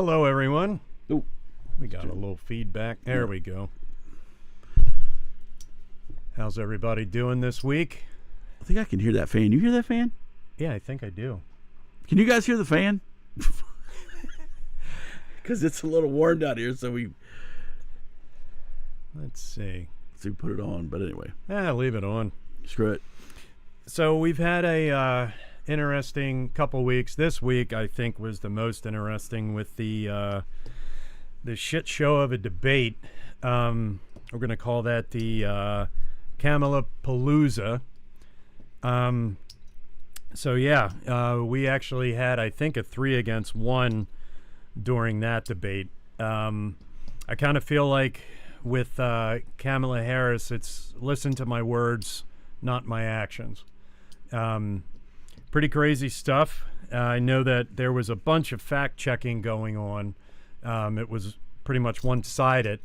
Hello, everyone. Ooh, we got a little feedback. There we go. How's everybody doing this week? I think I can hear that fan. You hear that fan? Yeah, I think I do. Can you guys hear the fan? Because it's a little warm down here, so Let's see. we put it on. But anyway, Leave it on. screw it. So we've had a interesting couple weeks. This week, I think, was the most interesting with the shit show of a debate. We're going to call that the Kamala Palooza. We actually had, I think, a 3-against-1 during that debate. I kind of feel like with Kamala Harris, it's listen to my words, not my actions. Pretty crazy stuff. I know that there was a bunch of fact-checking going on. It was pretty much one-sided.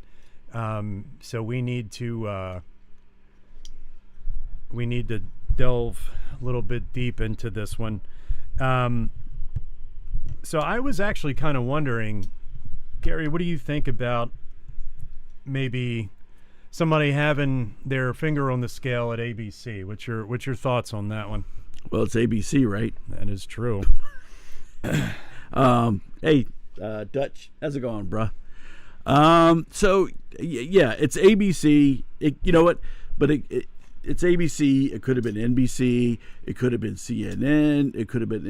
So we need to delve a little bit deep into this one. So I was actually kind of wondering, Gary, what do you think about maybe somebody having their finger on the scale at ABC? What's your thoughts on that one? Well, it's ABC, right? That is true. Hey, Dutch, how's it going, bruh? It's ABC. You know what? But it's ABC. It could have been NBC. It could have been CNN. It could have been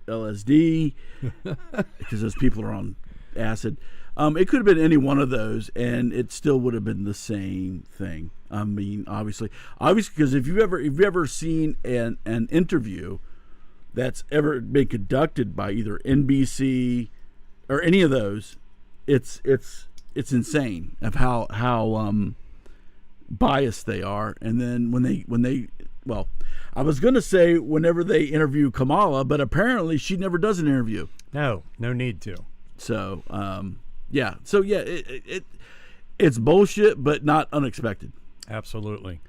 MSLSD because those people are on acid. It could have been any one of those, and it still would have been the same thing. I mean, obviously, because if you've ever seen an interview that's ever been conducted by either NBC or any of those, it's insane of how biased they are. And then when they I was going to say whenever they interview Kamala, but apparently she never does an interview. No need to. So it's bullshit, but not unexpected. Absolutely.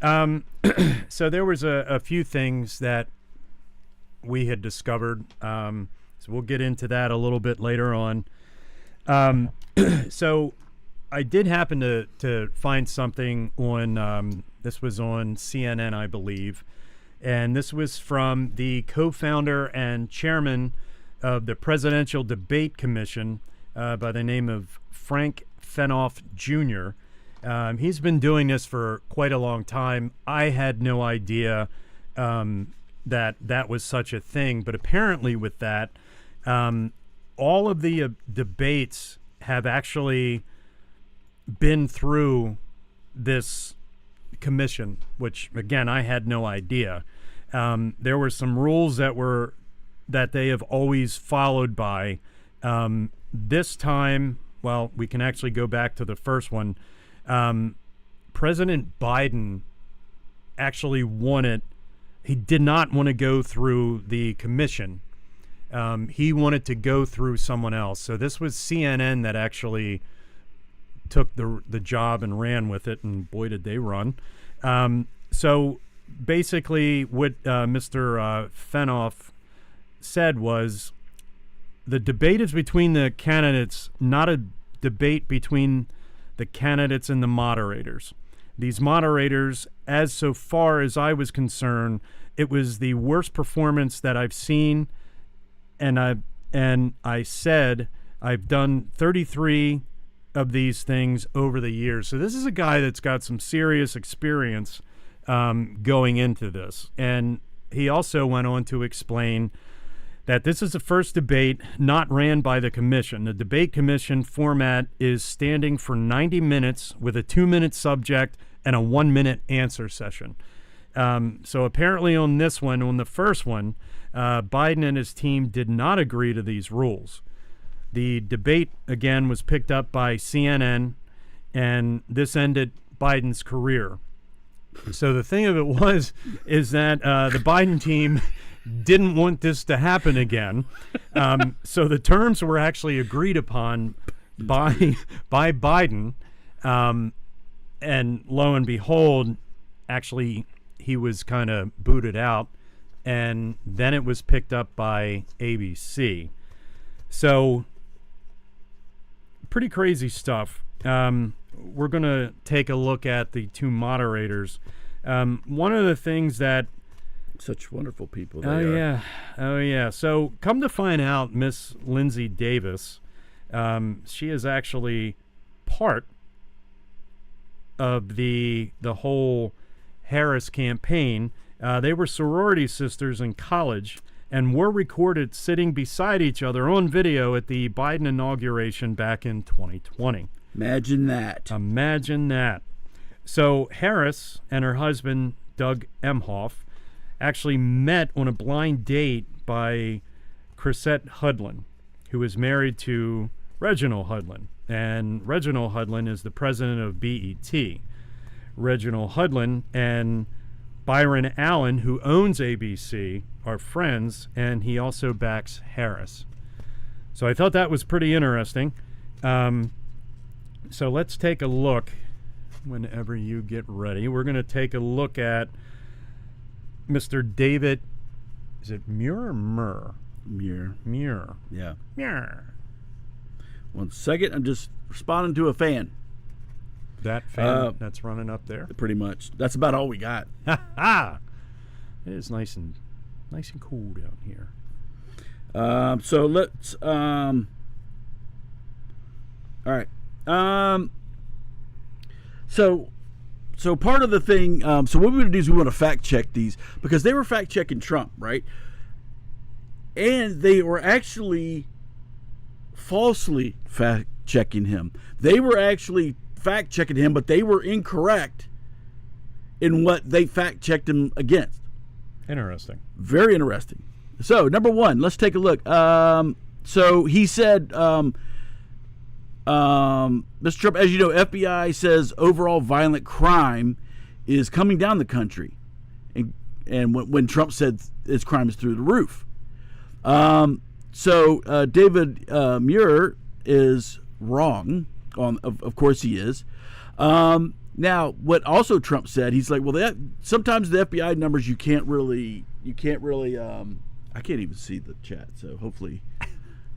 So there was a few things that we had discovered. So we'll get into that a little bit later on. So I did happen to find something on, this was on CNN, I believe. And this was from the co-founder and chairman of the Presidential Debate Commission by the name of Frank Fenoff Jr. He's been doing this for quite a long time. I had no idea that was such a thing. But apparently with that, all of the debates have actually been through this commission, which, again, I had no idea. There were some rules that they have always followed by. This time, well, we can actually go back to the first one. President Biden actually wanted, he did not want to go through the commission. He wanted to go through someone else. So this was CNN that actually took the job and ran with it, and boy, did they run. So basically what Mr. Fenoff said was, the debate is between the candidates, not a debate between the candidates and the moderators. These moderators, as so far as I was concerned, it was the worst performance that I've seen. And I said I've done 33 of these things over the years. So this is a guy that's got some serious experience going into this. And he also went on to explain that this is the first debate not ran by the commission. The debate commission format is standing for 90 minutes with a 2-minute subject and a 1-minute answer session. So apparently on this one, on the first one, Biden and his team did not agree to these rules. The debate, again, was picked up by CNN, and this ended Biden's career. So the thing of it is that the Biden team didn't want this to happen again. So the terms were actually agreed upon by Biden. And lo and behold, actually, he was kind of booted out. And then it was picked up by ABC. So, pretty crazy stuff. We're going to take a look at the two moderators. One of the things that... Such wonderful people they are. Oh, yeah. So, come to find out, Miss Lindsay Davis, she is actually part of the whole Harris campaign. They were sorority sisters in college and were recorded sitting beside each other on video at the Biden inauguration back in 2020. Imagine that. Imagine that. So Harris and her husband, Doug Emhoff, actually met on a blind date by Chrisette Hudlin, who is married to Reginald Hudlin. And Reginald Hudlin is the president of BET. Reginald Hudlin and Byron Allen, who owns ABC, are friends, and he also backs Harris. So I thought that was pretty interesting. So let's take a look. Whenever you get ready, we're going to take a look at Mr. David. Is it Muir or Murr? Muir. Yeah. Muir. 1 second. I'm just responding to a fan. That fan that's running up there. Pretty much. That's about all we got. It is nice and cool down here. So let's. All right. So part of the thing. So what we're going to do is we want to fact check these because they were fact checking Trump, right? And they were actually falsely fact checking him. They were actually fact checking him, but they were incorrect in what they fact checked him against. Interesting. Very interesting. So number one, let's take a look. So he said, Mr. Trump, as you know, FBI says overall violent crime is coming down the country, and when Trump said his crime is through the roof. So David Muir is wrong. Of course he is. Now, what also Trump said, he's like, well, sometimes the FBI numbers you can't really. I can't even see the chat, so hopefully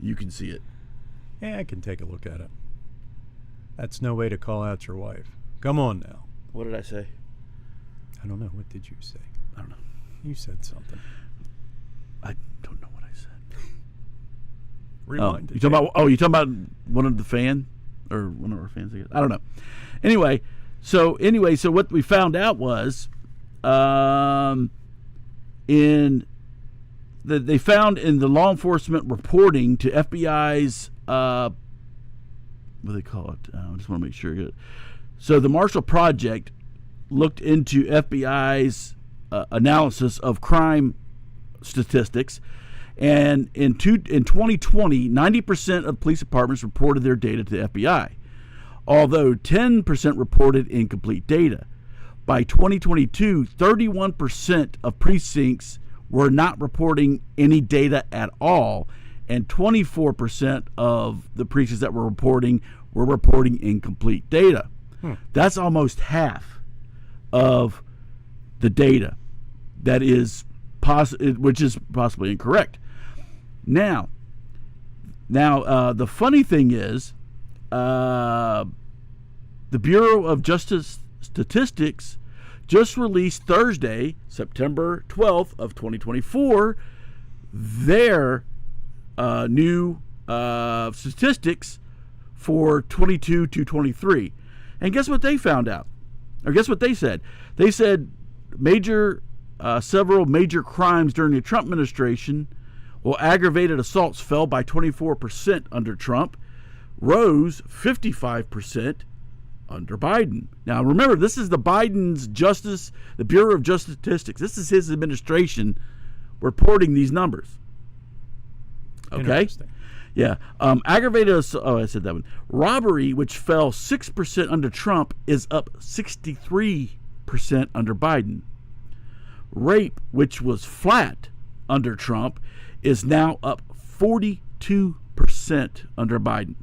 you can see it. Yeah, I can take a look at it. That's no way to call out your wife. Come on now. What did I say? I don't know. What did you say? I don't know. You said something. I don't know what I said. Rewind. You talking about one of the fan or one of our fans? I guess. I don't know. Anyway, so what we found out was, they found in the law enforcement reporting to FBI's what do they call it? I just want to make sure. So the Marshall Project looked into FBI's analysis of crime statistics, and in 2020, 90% of police departments reported their data to the FBI, although 10% reported incomplete data. By 2022, 31% of precincts were not reporting any data at all, and 24% of the precincts that were reporting incomplete data. That's almost half of the data that is which is possibly incorrect. Now, the funny thing is, the Bureau of Justice Statistics just released Thursday, September 12th of 2024, their new statistics for 22 to 23. And guess what they found out? Or guess what they said? They said several major crimes during the Trump administration, well, aggravated assaults fell by 24% under Trump, rose 55% under Biden. Now, remember, this is the Bureau of Justice Statistics. This is his administration reporting these numbers. Okay? Yeah. Aggravated assault, I said that one. Robbery, which fell 6% under Trump, is up 63% under Biden. Rape, which was flat under Trump, is now up 42% under Biden.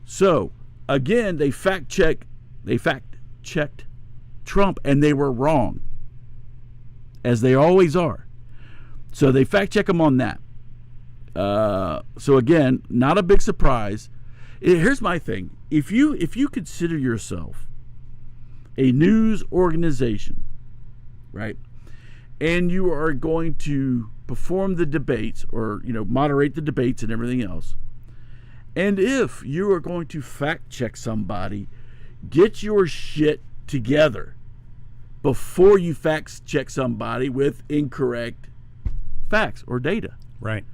So, again, they fact-checked Trump, and they were wrong, as they always are. So they fact-check him on that. So again, not a big surprise. Here's my thing: if you consider yourself a news organization, right, and you are going to perform the debates or moderate the debates and everything else, and if you are going to fact check somebody, get your shit together before you fact check somebody with incorrect facts or data. Right.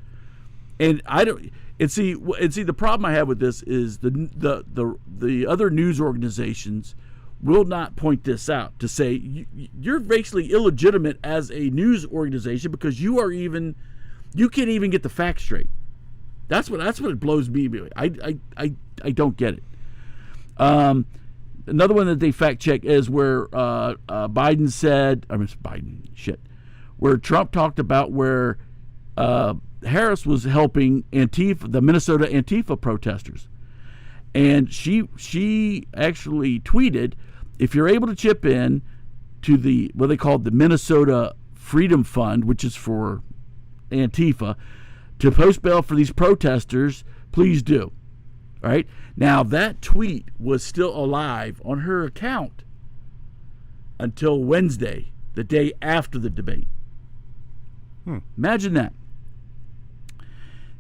And I don't. And see, the problem I have with this is the other news organizations will not point this out to say you're basically illegitimate as a news organization because you can't even get the facts straight. That's what it blows me away. I don't get it. Another one that they fact check is where Biden said, where Trump talked about where Harris was helping Antifa, the Minnesota Antifa protesters, and she actually tweeted, if you're able to chip in to the what they called the Minnesota Freedom Fund, which is for Antifa, to post bail for these protesters, please do. All right. Now that tweet was still alive on her account until Wednesday, the day after the debate. Imagine that.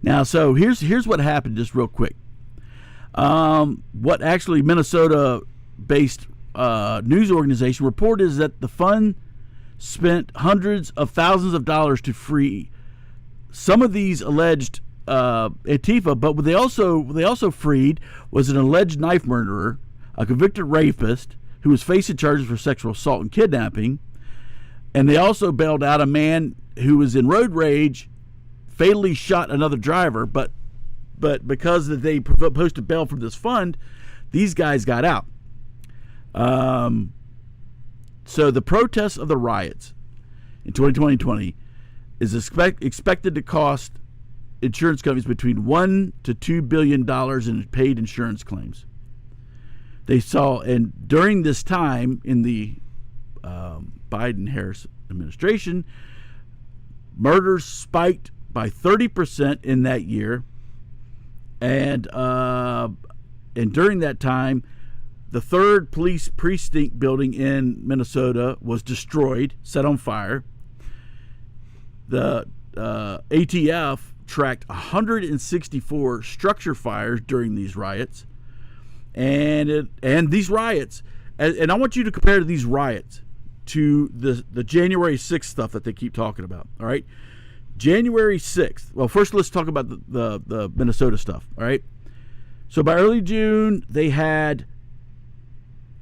Now, so here's what happened, just real quick. What actually Minnesota-based news organization reported is that the fund spent hundreds of thousands of dollars to free some of these alleged Antifa, but what they also freed was an alleged knife murderer, a convicted rapist who was facing charges for sexual assault and kidnapping, and they also bailed out a man who was in road rage, fatally shot another driver, but because they posted bail from this fund, these guys got out. So the protests of the riots in 2020 is expected to cost insurance companies between $1 to $2 billion in paid insurance claims. They saw, and during this time in the Biden-Harris administration, murders spiked by 30% in that year, and during that time, the 3rd police precinct building in Minnesota was destroyed, set on fire. The ATF tracked 164 structure fires during these riots, and these riots, and I want you to compare these riots to the January 6th stuff that they keep talking about. All right, January 6th. Well, first let's talk about the Minnesota stuff. All right, so by early June they had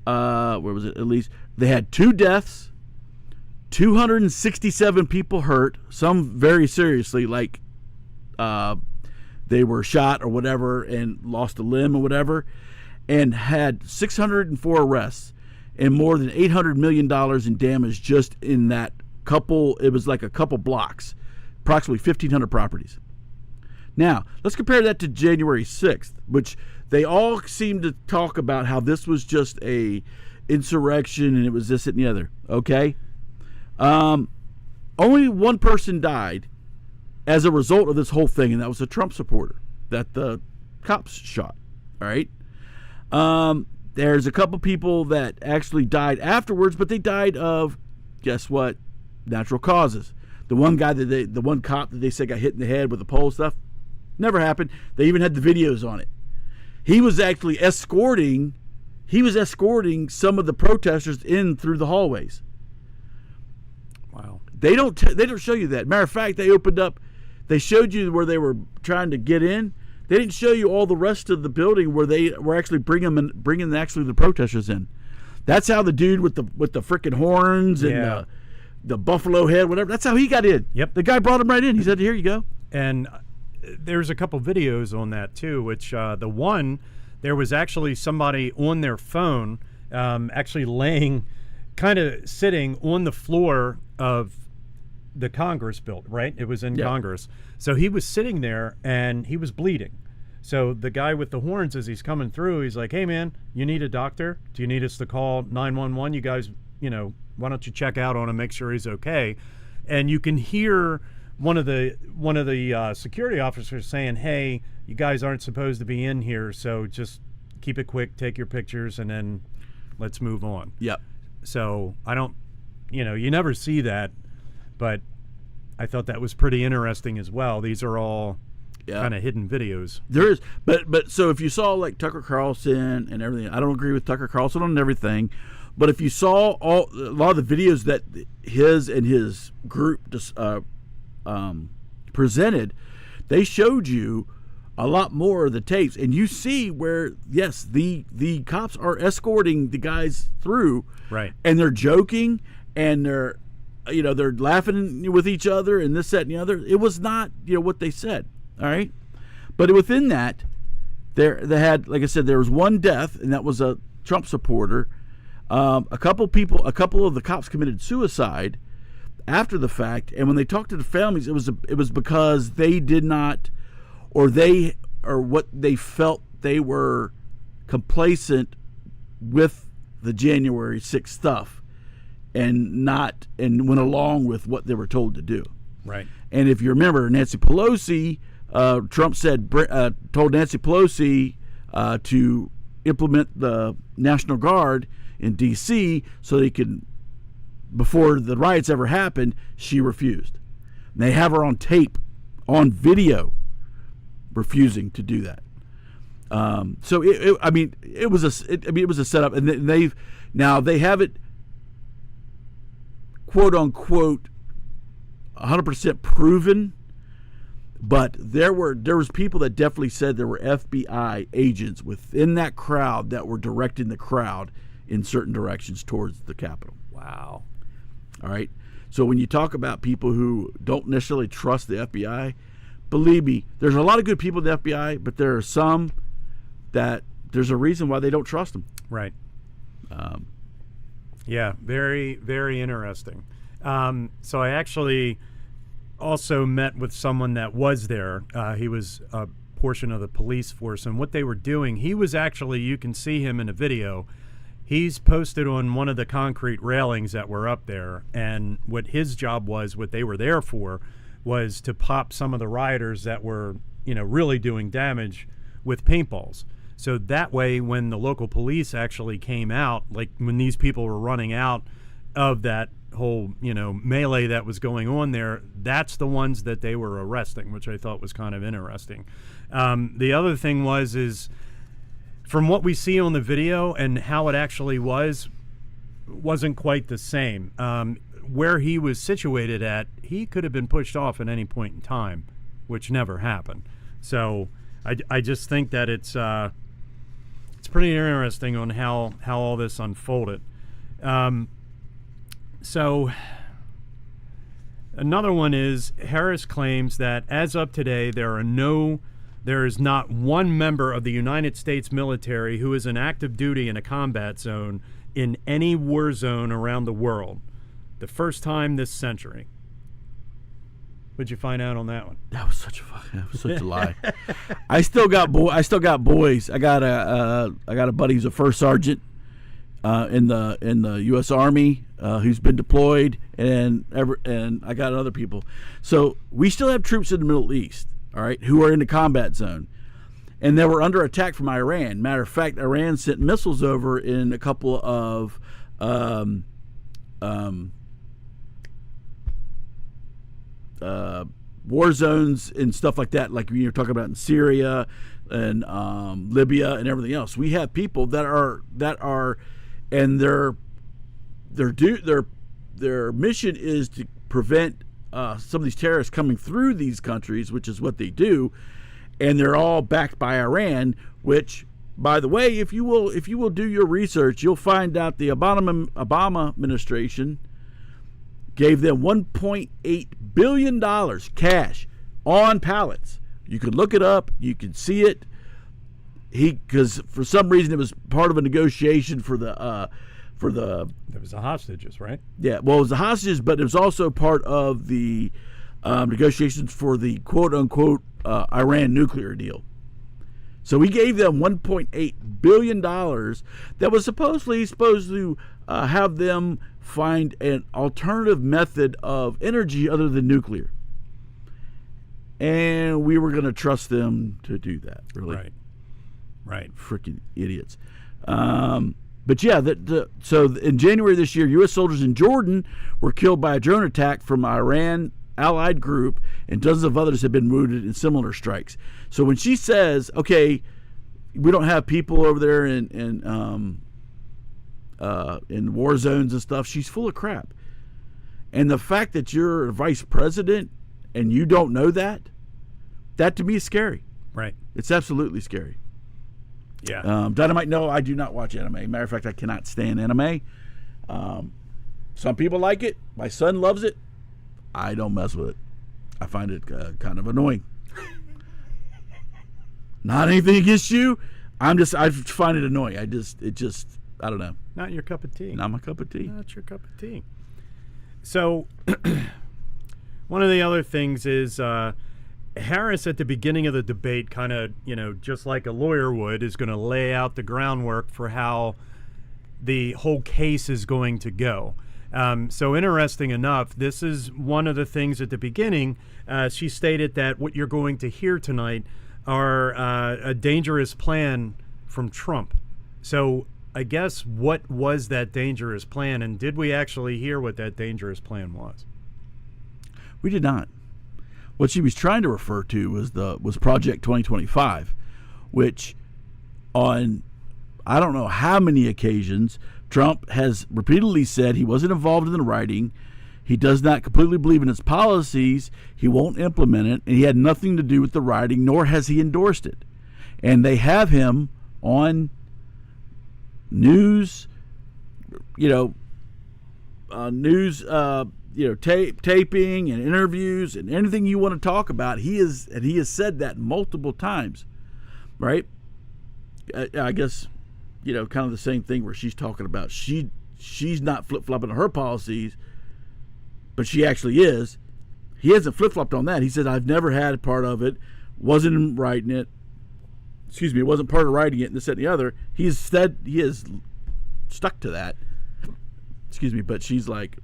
where was it? At least they had 2 deaths, 267 people hurt, some very seriously, like they were shot or whatever and lost a limb or whatever, and had 604 arrests and more than $800 million in damage just in that couple. It was like a couple blocks, approximately 1,500 properties. Now, let's compare that to January 6th, which they all seem to talk about how this was just a insurrection and it was this and the other. Okay? Only one person died as a result of this whole thing, and that was a Trump supporter that the cops shot. All right? There's a couple people that actually died afterwards, but they died of, guess what? Natural causes. The one cop that they said got hit in the head with the pole stuff, never happened. They even had the videos on it. He was actually escorting some of the protesters in through the hallways. Wow. They don't show you that. Matter of fact, they showed you where they were trying to get in. They didn't show you all the rest of the building where they were actually bringing actually the protesters in. That's how the dude with the freaking horns and the buffalo head, whatever. That's how he got in. Yep. The guy brought him right in. He said, "Here you go." And there's a couple videos on that too, which the one, there was actually somebody on their phone actually laying, kind of sitting on the floor of the Congress building, right? It was in Congress. So he was sitting there and he was bleeding. So the guy with the horns, as he's coming through, he's like, "Hey man, you need a doctor? Do you need us to call 911? You guys, why don't you check out on him, make sure he's okay?" And you can hear one of the security officers saying, "Hey, you guys aren't supposed to be in here, so just keep it quick, take your pictures, and then let's move on." Yep. So I don't, you never see that, but I thought that was pretty interesting as well. These are all kind of hidden videos. There is, but so if you saw like Tucker Carlson and everything, I don't agree with Tucker Carlson on everything, but if you saw a lot of the videos that his and his group just presented, they showed you a lot more of the tapes, and you see where yes, the cops are escorting the guys through, right, and they're joking and they're laughing with each other and this, that, and the other. It was not what they said. All right, but within that, they had, like I said, there was one death, and that was a Trump supporter. A couple of the cops committed suicide after the fact, and when they talked to the families, it was because they did not, or what they felt, they were complacent with the January 6th stuff, and went along with what they were told to do. Right. And if you remember, Nancy Pelosi, Trump told Nancy Pelosi to implement the National Guard in D.C. so they could, before the riots ever happened, she refused. And they have her on tape, on video, refusing to do that. So it was a setup, and they have it, quote unquote, 100% proven. But there was people that definitely said there were FBI agents within that crowd that were directing the crowd in certain directions towards the Capitol. Wow. All right. So when you talk about people who don't necessarily trust the FBI, believe me, there's a lot of good people in the FBI, but there are some that there's a reason why they don't trust them. Right. Yeah, very, very interesting. So I actually also met with someone that was there. He was a portion of the police force, and what they were doing, he was actually, you can see him in a video, he's posted on one of the concrete railings that were up there, and what his job was, what they were there for, was to pop some of the rioters that were, really doing damage with paintballs. So that way, when the local police actually came out, like when these people were running out of that whole, melee that was going on there, that's the ones that they were arresting, which I thought was kind of interesting. The other thing is from what we see on the video and how it actually wasn't quite the same. Where he was situated at, he could have been pushed off at any point in time, which never happened. So I just think that it's pretty interesting on how all this unfolded. So another one is Harris claims that as of today, there is not one member of the United States military who is in active duty in a combat zone in any war zone around the world. The first time this century. What'd you find out on that one? That was such a lie. I still got boys. I got a buddy who's a first sergeant in the U.S. Army who's been deployed, and I got other people. So we still have troops in the Middle East, all right, who are in the combat zone, and they were under attack from Iran. Matter of fact, Iran sent missiles over in a couple of war zones and stuff like that, like you're talking about in Syria and Libya and everything else. We have people that are, and their mission is to prevent some of these terrorists coming through these countries, which is what they do, and they're all backed by Iran. Which, by the way, if you will do your research, you'll find out the Obama administration gave them $1.8 billion cash on pallets. You could look it up. You could see it. Because for some reason it was part of a negotiation for the. There was the hostages, right? Yeah, well, it was the hostages, but it was also part of the negotiations for the quote unquote Iran nuclear deal. So we gave them $1.8 billion that was supposed to have them find an alternative method of energy other than nuclear. and we were going to trust them to do that. Really, right, freaking idiots. But yeah, so in January this year, U.S. soldiers in Jordan were killed by a drone attack from Iran allied group, and dozens of others have been wounded in similar strikes. So when she says, okay, we don't have people over there in war zones and stuff, she's full of crap. And the fact that you're a vice president and you don't know that to me is scary. Right. It's absolutely scary. Yeah. Dynamite, no, I do not watch anime. Matter of fact, I cannot stand anime. Some people like it. My son loves it. I don't mess with it. I find it kind of annoying. Not anything against you. I find it annoying. I don't know. Not your cup of tea. Not my cup of tea. Not your cup of tea. So, one of the other things is Harris at the beginning of the debate kind of, just like a lawyer would, is going to lay out the groundwork for how the whole case is going to go. So interesting enough, this is one of the things at the beginning. She stated that what you're going to hear tonight are a dangerous plan from Trump. So I guess what was that dangerous plan, and did we actually hear what that dangerous plan was? We did not. What she was trying to refer to was Project 2025, which on I don't know how many occasions Trump has repeatedly said he wasn't involved in the writing. He does not completely believe in its policies. He won't implement it, and he had nothing to do with the writing, nor has he endorsed it. And they have him on news, taping and interviews and anything you want to talk about. He has said that multiple times, right? I guess, kind of the same thing where she's talking about she's not flip-flopping on her policies, but she actually is. He hasn't flip-flopped on that. He said, I've never had a part of it, wasn't writing it. Excuse me, it wasn't part of writing it, and this, that, and the other. He has stuck to that. Excuse me, but she's like...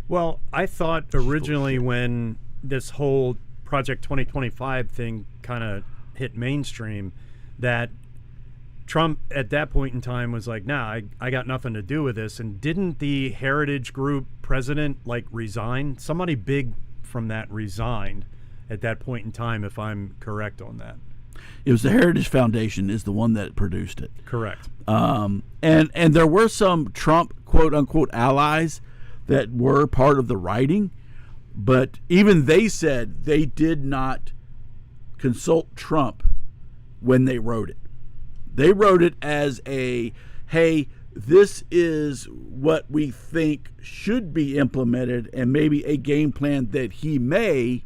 Well, I thought originally when this whole Project 2025 thing kind of hit mainstream that Trump at that point in time was like, nah, I got nothing to do with this. And didn't the Heritage Group president resign? Somebody big from that resigned at that point in time, if I'm correct on that. It was the Heritage Foundation is the one that produced it. Correct. And there were some Trump quote unquote allies that were part of the writing, but even they said they did not consult Trump when they wrote it. They wrote it as hey, this is what we think should be implemented, and maybe a game plan that he may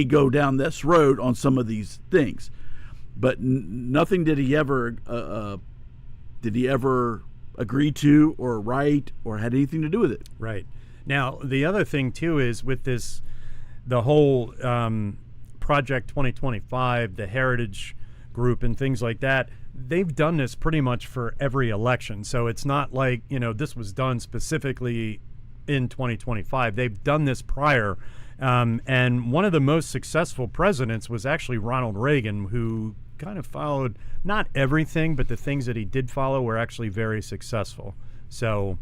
go down this road on some of these things. But nothing did he ever agree to or write or had anything to do with it. Right. Now, the other thing, too, is with the whole Project 2025, the Heritage Group and things like that, they've done this pretty much for every election. So it's not like, this was done specifically in 2025. They've done this prior. And one of the most successful presidents was actually Ronald Reagan, who kind of followed not everything, but the things that he did follow were actually very successful. So,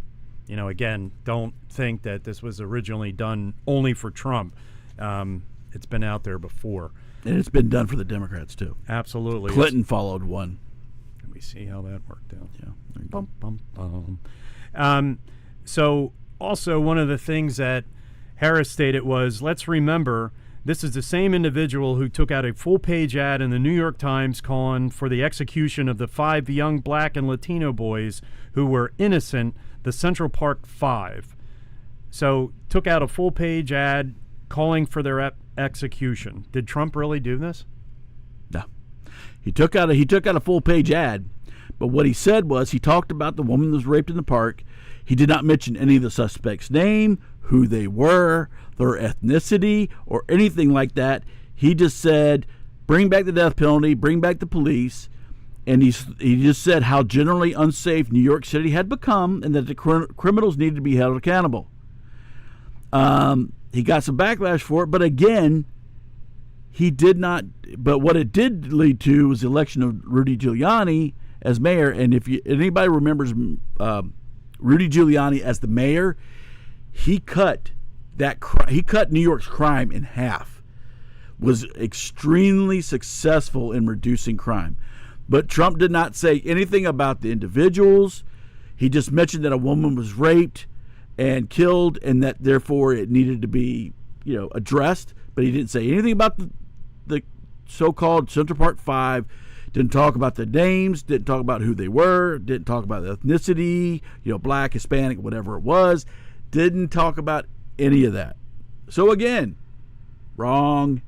again, don't think that this was originally done only for Trump. It's been out there before. And it's been done for the Democrats, too. Absolutely. Clinton followed one. Let me see how that worked out. Yeah. Bum, bum, bum. So, also, one of the things that Harris stated was, let's remember, this is the same individual who took out a full-page ad in the New York Times calling for the execution of the 5 young black and Latino boys who were innocent, the Central Park 5. So, took out a full-page ad calling for their execution. Did Trump really do this? No. He took out a full-page ad, but what he said was he talked about the woman that was raped in the park. He did not mention any of the suspects' name, who they were, their ethnicity, or anything like that. He just said, bring back the death penalty, bring back the police, and he just said how generally unsafe New York City had become and that the criminals needed to be held accountable. he got some backlash for it, but again, he did not. But what it did lead to was the election of Rudy Giuliani as mayor. And if anybody remembers Rudy Giuliani as the mayor, he cut New York's crime in half. Was extremely successful in reducing crime. But Trump did not say anything about the individuals. He just mentioned that a woman was raped and killed, and that therefore it needed to be, addressed. But he didn't say anything about the so-called Central Park Five. Didn't talk about the names. Didn't talk about who they were. Didn't talk about ethnicity. Black, Hispanic, whatever it was. Didn't talk about any of that. So again, wrong.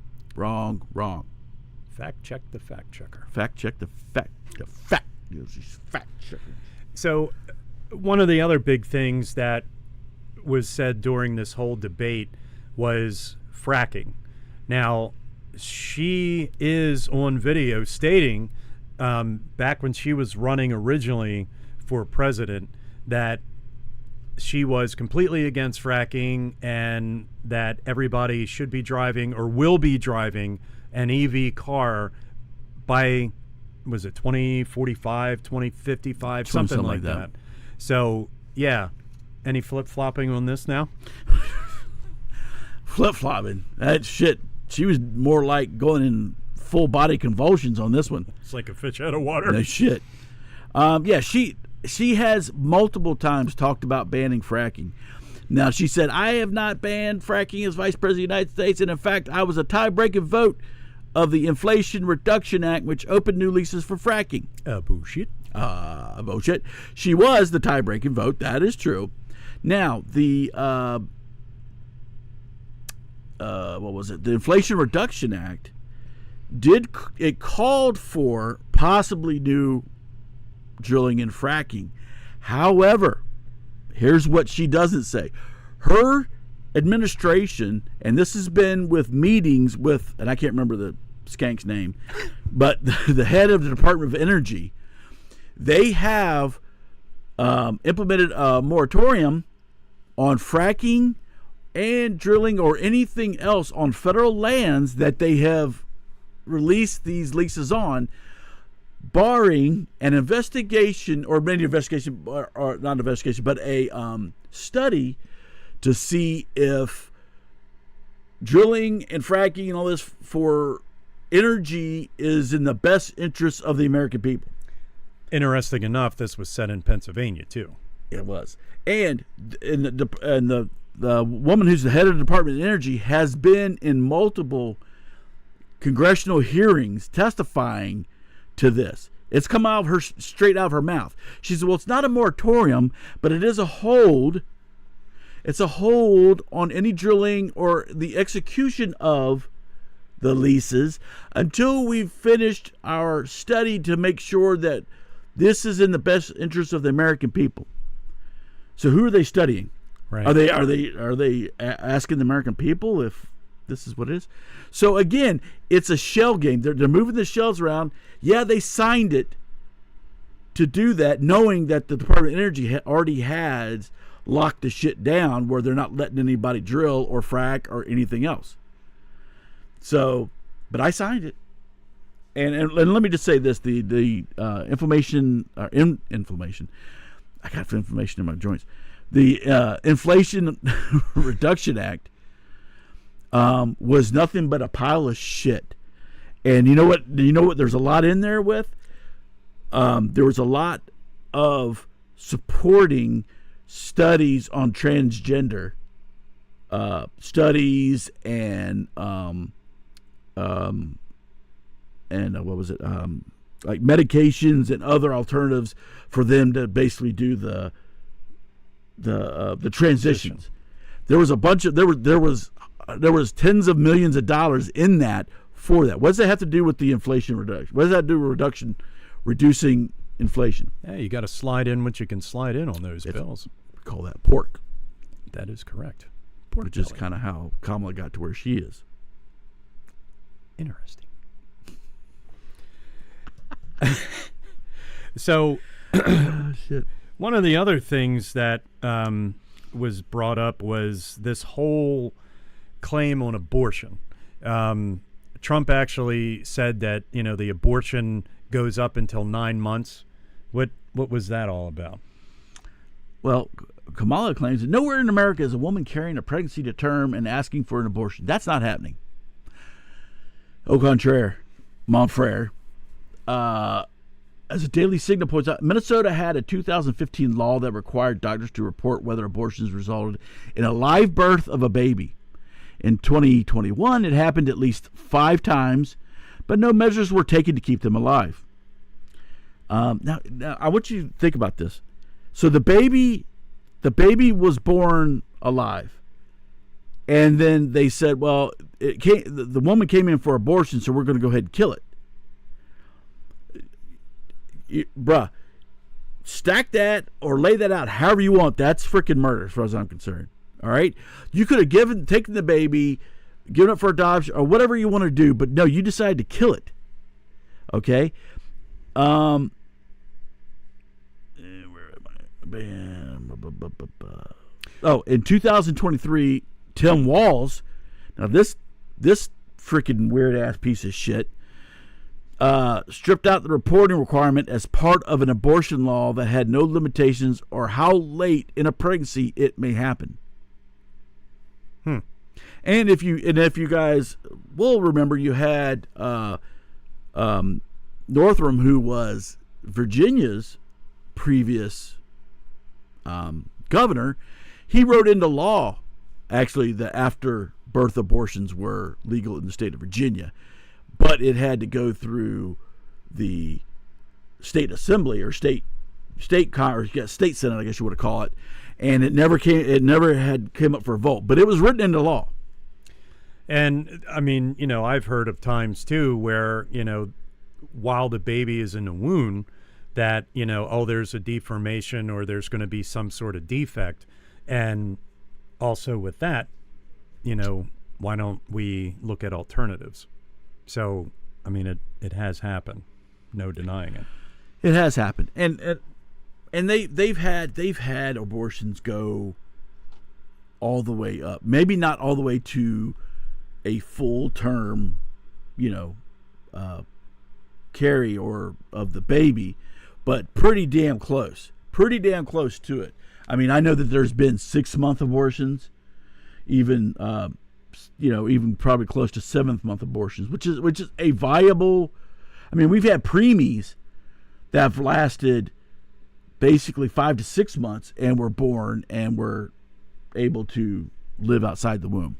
Fact check the fact checker. Fact check the fact checker. So one of the other big things that was said during this whole debate was fracking. Now, she is on video stating back when she was running originally for president that she was completely against fracking and that everybody should be driving or will be driving an EV car by, was it 2045, 2055, something like that. So, yeah. Any flip-flopping on this now? Flip-flopping? That shit. She was more like going in full-body convulsions on this one. It's like a fish out of water. No shit. Yeah, she has multiple times talked about banning fracking. Now, she said, I have not banned fracking as Vice President of the United States, and in fact, I was a tie-breaking vote of the Inflation Reduction Act, which opened new leases for fracking. Bullshit. Bullshit. She was the tie-breaking vote. That is true. Now, the what was it? The Inflation Reduction Act called for possibly new drilling and fracking. However, here's what she doesn't say. Her administration, and this has been with meetings with, and I can't remember the skank's name, but the head of the Department of Energy, they have implemented a moratorium on fracking and drilling or anything else on federal lands that they have released these leases on, barring an investigation or maybe investigation or not investigation, but a study to see if drilling and fracking and all this for energy is in the best interest of the American people. Interesting enough, this was said in Pennsylvania too. It was, and the woman who's the head of the Department of Energy has been in multiple congressional hearings testifying to this. It's come out of her, straight out of her mouth. She said, well, it's not a moratorium, but it is a hold. It's a hold on any drilling or the execution of the leases until we've finished our study to make sure that this is in the best interest of the American people. So who are they studying? Right. Are they asking the American people if this is what it is? So again, it's a shell game. They're moving the shells around. Yeah, they signed it to do that, knowing that the Department of Energy already has locked the shit down where they're not letting anybody drill or frack or anything else. So, but I signed it. And let me just say this: the inflammation. I got inflammation in my joints. The Inflation Reduction Act was nothing but a pile of shit. And you know what? There's a lot in there with. There was a lot of supporting studies on transgender studies and what was it? Like medications and other alternatives for them to basically do the transitions. There was a bunch of there was tens of millions of dollars in that for that. What does that have to do with the inflation reduction? What does that do with reducing inflation? Yeah, you got to slide in what you can slide in on those bills. We call that pork. That is correct. Pork which belly. Is kind of how Kamala got to where she is. Interesting. So, shit. One of the other things that was brought up was this whole claim on abortion. Trump actually said that, the abortion goes up until 9 months. What was that all about? Well, Kamala claims that nowhere in America is a woman carrying a pregnancy to term and asking for an abortion. That's not happening. Au contraire, mon frere. As a Daily Signal points out, Minnesota had a 2015 law that required doctors to report whether abortions resulted in a live birth of a baby. In 2021, it happened at least 5 times, but no measures were taken to keep them alive. Now, I want you to think about this. So the baby was born alive, and then they said, "Well, the woman came in for abortion, so we're going to go ahead and kill it." Bruh, stack that or lay that out however you want. That's freaking murder, as far as I'm concerned. All right, you could have taken the baby, given it for adoption, or whatever you want to do, but no, you decided to kill it. Okay. Where am I? Oh, in 2023, Tim Walz. Now this freaking weird ass piece of shit stripped out the reporting requirement as part of an abortion law that had no limitations or how late in a pregnancy it may happen. And if you guys will remember, you had Northam, who was Virginia's previous governor. He wrote into law, actually, that after birth abortions were legal in the state of Virginia, but it had to go through the state assembly or state Congress, state senate, I guess you would call it, and it never came up for a vote, but it was written into law. And I mean, I've heard of times too where, while the baby is in the womb, that, there's a deformation or there's going to be some sort of defect. And also with that, why don't we look at alternatives? So, I mean, it has happened. No denying it. It has happened. And they've had abortions go all the way up. Maybe not all the way to a full term, carry or of the baby, but pretty damn close to it. I mean, I know that there's been 6-month abortions, even probably close to 7th-month abortions, which is a viable. I mean, we've had preemies that have lasted basically 5 to 6 months and were born and were able to live outside the womb.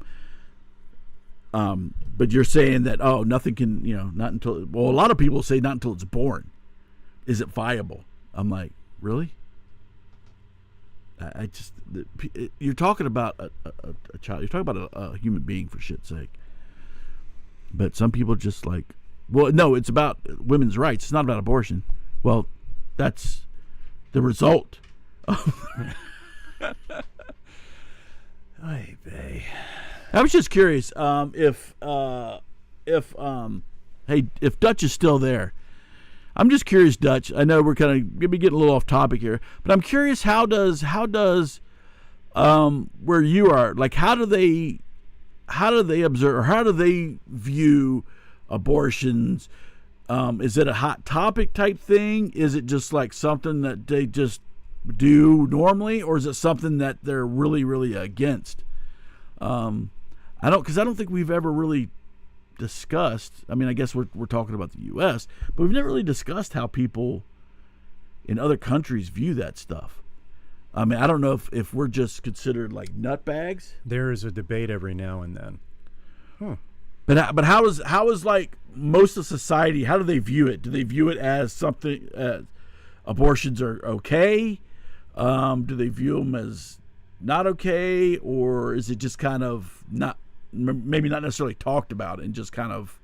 But you're saying that, nothing can, not until, well, a lot of people say not until it's born. Is it viable? I'm like, really? You're talking about a child. You're talking about a human being, for shit's sake. But some people just like, well, no, it's about women's rights. It's not about abortion. Well, that's the result of. Ay, bae. I was just curious if Dutch is still there. I'm just curious, Dutch. I know we're kind of getting a little off topic here, but I'm curious how does where you are, like, how do they observe, or how do they view abortions? Is it a hot topic type thing? Is it just like something that they just do normally, or is it something that they're really, really against? I don't think we've ever really discussed. I mean, I guess we're talking about the U.S., but we've never really discussed how people in other countries view that stuff. I mean, I don't know if we're just considered like nutbags. There is a debate every now and then. Huh. But how is like most of society? How do they view it? Do they view it as something? Abortions are okay. Do they view them as not okay, or is it just kind of not? Maybe not necessarily talked about, and just kind of,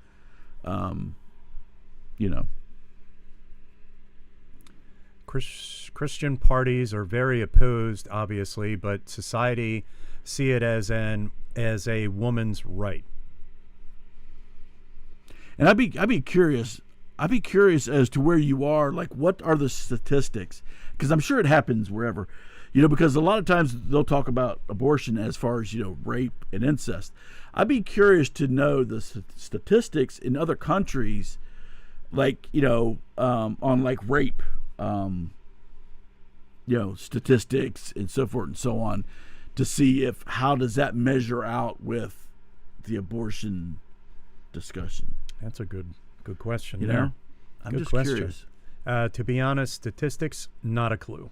Christian parties are very opposed, obviously, but society see it as a woman's right. And I'd be curious. I'd be curious as to where you are. Like, what are the statistics? Because I'm sure it happens wherever. because a lot of times they'll talk about abortion as far as, rape and incest. I'd be curious to know the statistics in other countries, like, on like rape, statistics and so forth and so on, to see how does that measure out with the abortion discussion. That's a good question. You know, I'm good just question. curious. To be honest, statistics, not a clue.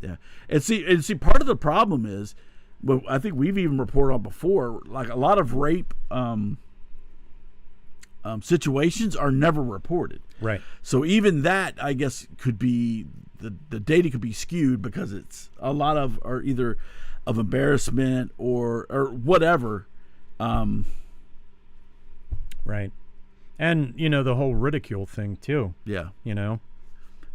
Yeah, and see, part of the problem is, well, I think we've even reported on before, like a lot of rape situations are never reported. Right. So even that, I guess, could be the data could be skewed because it's a lot of are either of embarrassment or whatever. Right. And the whole ridicule thing too. Yeah.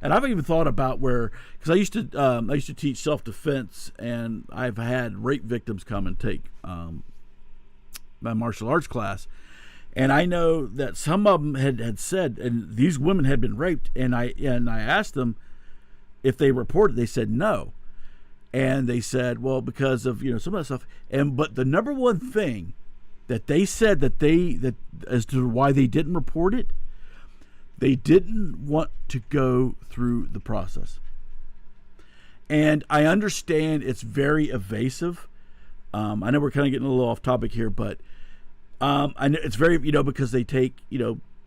And I've even thought about because I used to teach self-defense, and I've had rape victims come and take my martial arts class, and I know that some of them had said, and these women had been raped, and I asked them if they reported. They said no, and they said, well, because of some of that stuff, but the number one thing that they said that as to why they didn't report it, they didn't want to go through the process. And I understand it's very evasive. I know we're kind of getting a little off topic here, but I know it's very, because they take,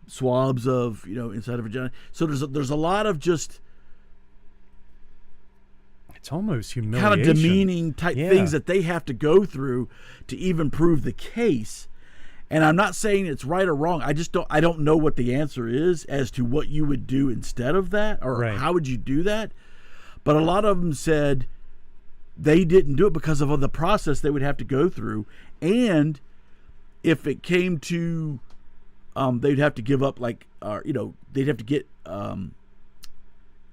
swabs of, inside of vagina. So there's a lot of just it's almost humiliation. kind of demeaning type things that they have to go through to even prove the case. And I'm not saying it's right or wrong. I don't know what the answer is as to what you would do instead of that, or how would you do that. But a lot of them said they didn't do it because of the process they would have to go through. And if it came to, they'd have to give up, like, they'd have to get, what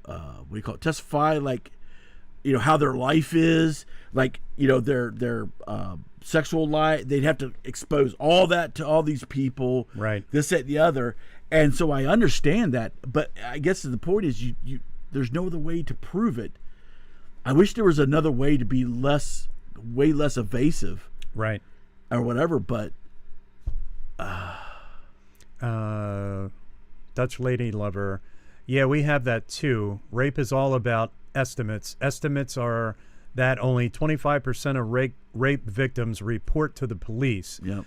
do you call it? Testify, like, how their life is, like, their sexual life. They'd have to expose all that to all these people, right? This, that, and the other. And so I understand that, but I guess the point is, you there's no other way to prove it. I wish there was another way to be way less evasive, right, or whatever. But Dutch lady lover, yeah, we have that too. Rape is all about estimates. Estimates are that only 25% of rape victims report to the police. Yep.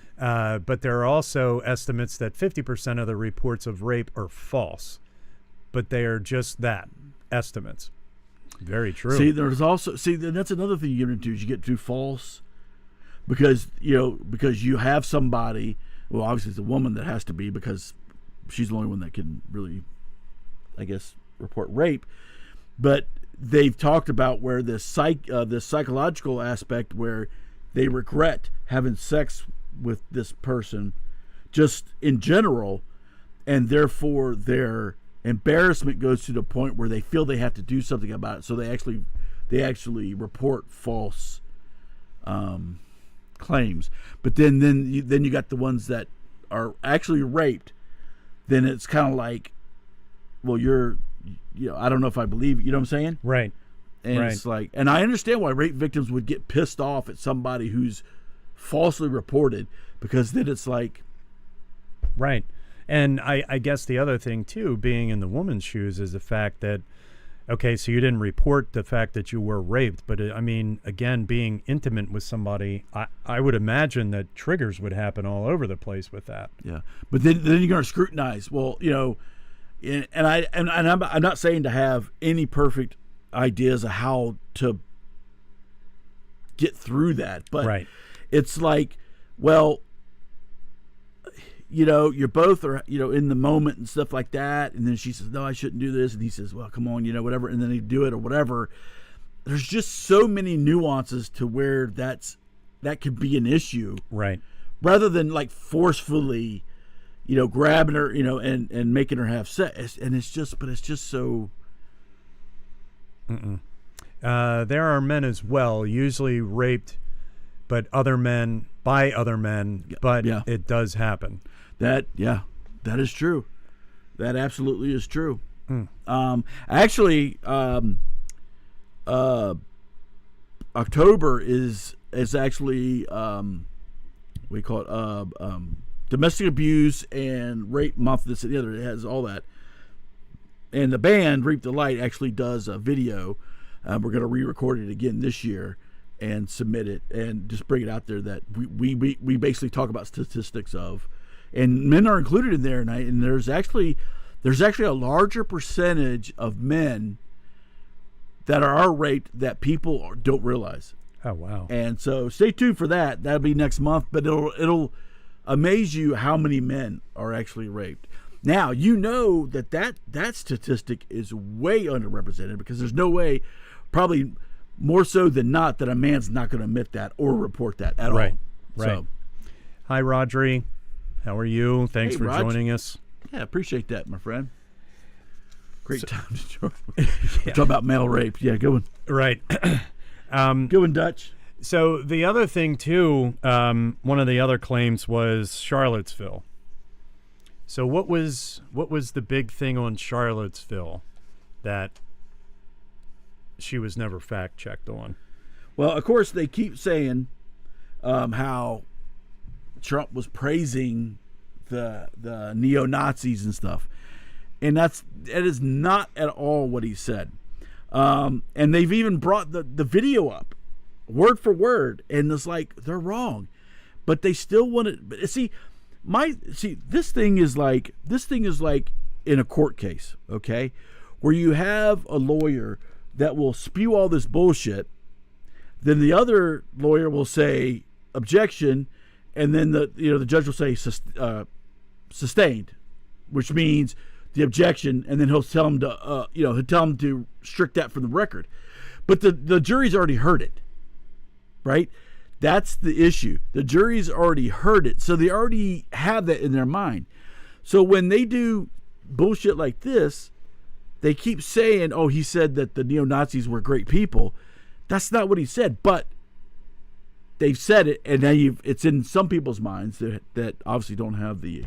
But there are also estimates that 50% of the reports of rape are false. But they are just that, estimates. Very true. See, there's also that's another thing you get into is you get too false, because you have somebody. Well, obviously it's a woman that has to be, because she's the only one that can really, I guess, report rape. But they've talked about where this psychological aspect where they regret having sex with this person just in general, and therefore their embarrassment goes to the point where they feel they have to do something about it, so they actually report false claims. But then you got the ones that are actually raped. Then it's kind of like, well, I don't know if I believe, you know what I'm saying? Right. And it's like, and I understand why rape victims would get pissed off at somebody who's falsely reported, because then it's like, right. And I guess the other thing too, being in the woman's shoes, is the fact that, okay, so you didn't report the fact that you were raped, but I mean, again, being intimate with somebody, I would imagine that triggers would happen all over the place with that. Yeah. But then you're going to scrutinize. Well, and I'm not saying to have any perfect ideas of how to get through that, but it's like, well, you're both are, in the moment and stuff like that. And then she says, no, I shouldn't do this. And he says, well, come on, whatever. And then they do it or whatever. There's just so many nuances to where that could be an issue. Right. Rather than like forcefully, grabbing her, and making her have sex. And it's just so. There are men as well, usually raped, but by other men, but it does happen. That is true. That absolutely is true. Actually, October is actually we call it domestic abuse and rape month. This and the other. It has all that. And the band Reap the Light actually does a video. We're going to re-record it again this year and submit it and just bring it out there that we basically talk about statistics of, and men are included in there, and there's actually a larger percentage of men that are raped that people don't realize. Oh wow! And so stay tuned for that. That'll be next month, but it'll amaze you how many men are actually raped. Now you know that statistic is way underrepresented because there's no way, probably more so than not, that a man's not going to admit that or report that at all. Right. So, hi, Rodri. How are you? Thanks for joining us. Yeah, appreciate that, my friend. Great time to join. We're talking about male rape. Yeah, good one. Right. Good one, Dutch. So the other thing, too, one of the other claims was Charlottesville. So what was the big thing on Charlottesville that she was never fact-checked on? Well, of course, they keep saying how Trump was praising the neo-Nazis and stuff. And that is not at all what he said. And they've even brought the video up, word for word, and it's like they're wrong, but they still want to see. This thing is like in a court case, okay, where you have a lawyer that will spew all this bullshit, then the other lawyer will say objection, and then the judge will say sustained, which means the objection, and then he'll tell him to strike that from the record. But the jury's already heard it, right? That's the issue. The jury's already heard it, so they already have that in their mind. So when they do bullshit like this, they keep saying, "Oh, he said that the neo-Nazis were great people." That's not what he said, but they've said it, and now it's in some people's minds that obviously don't have the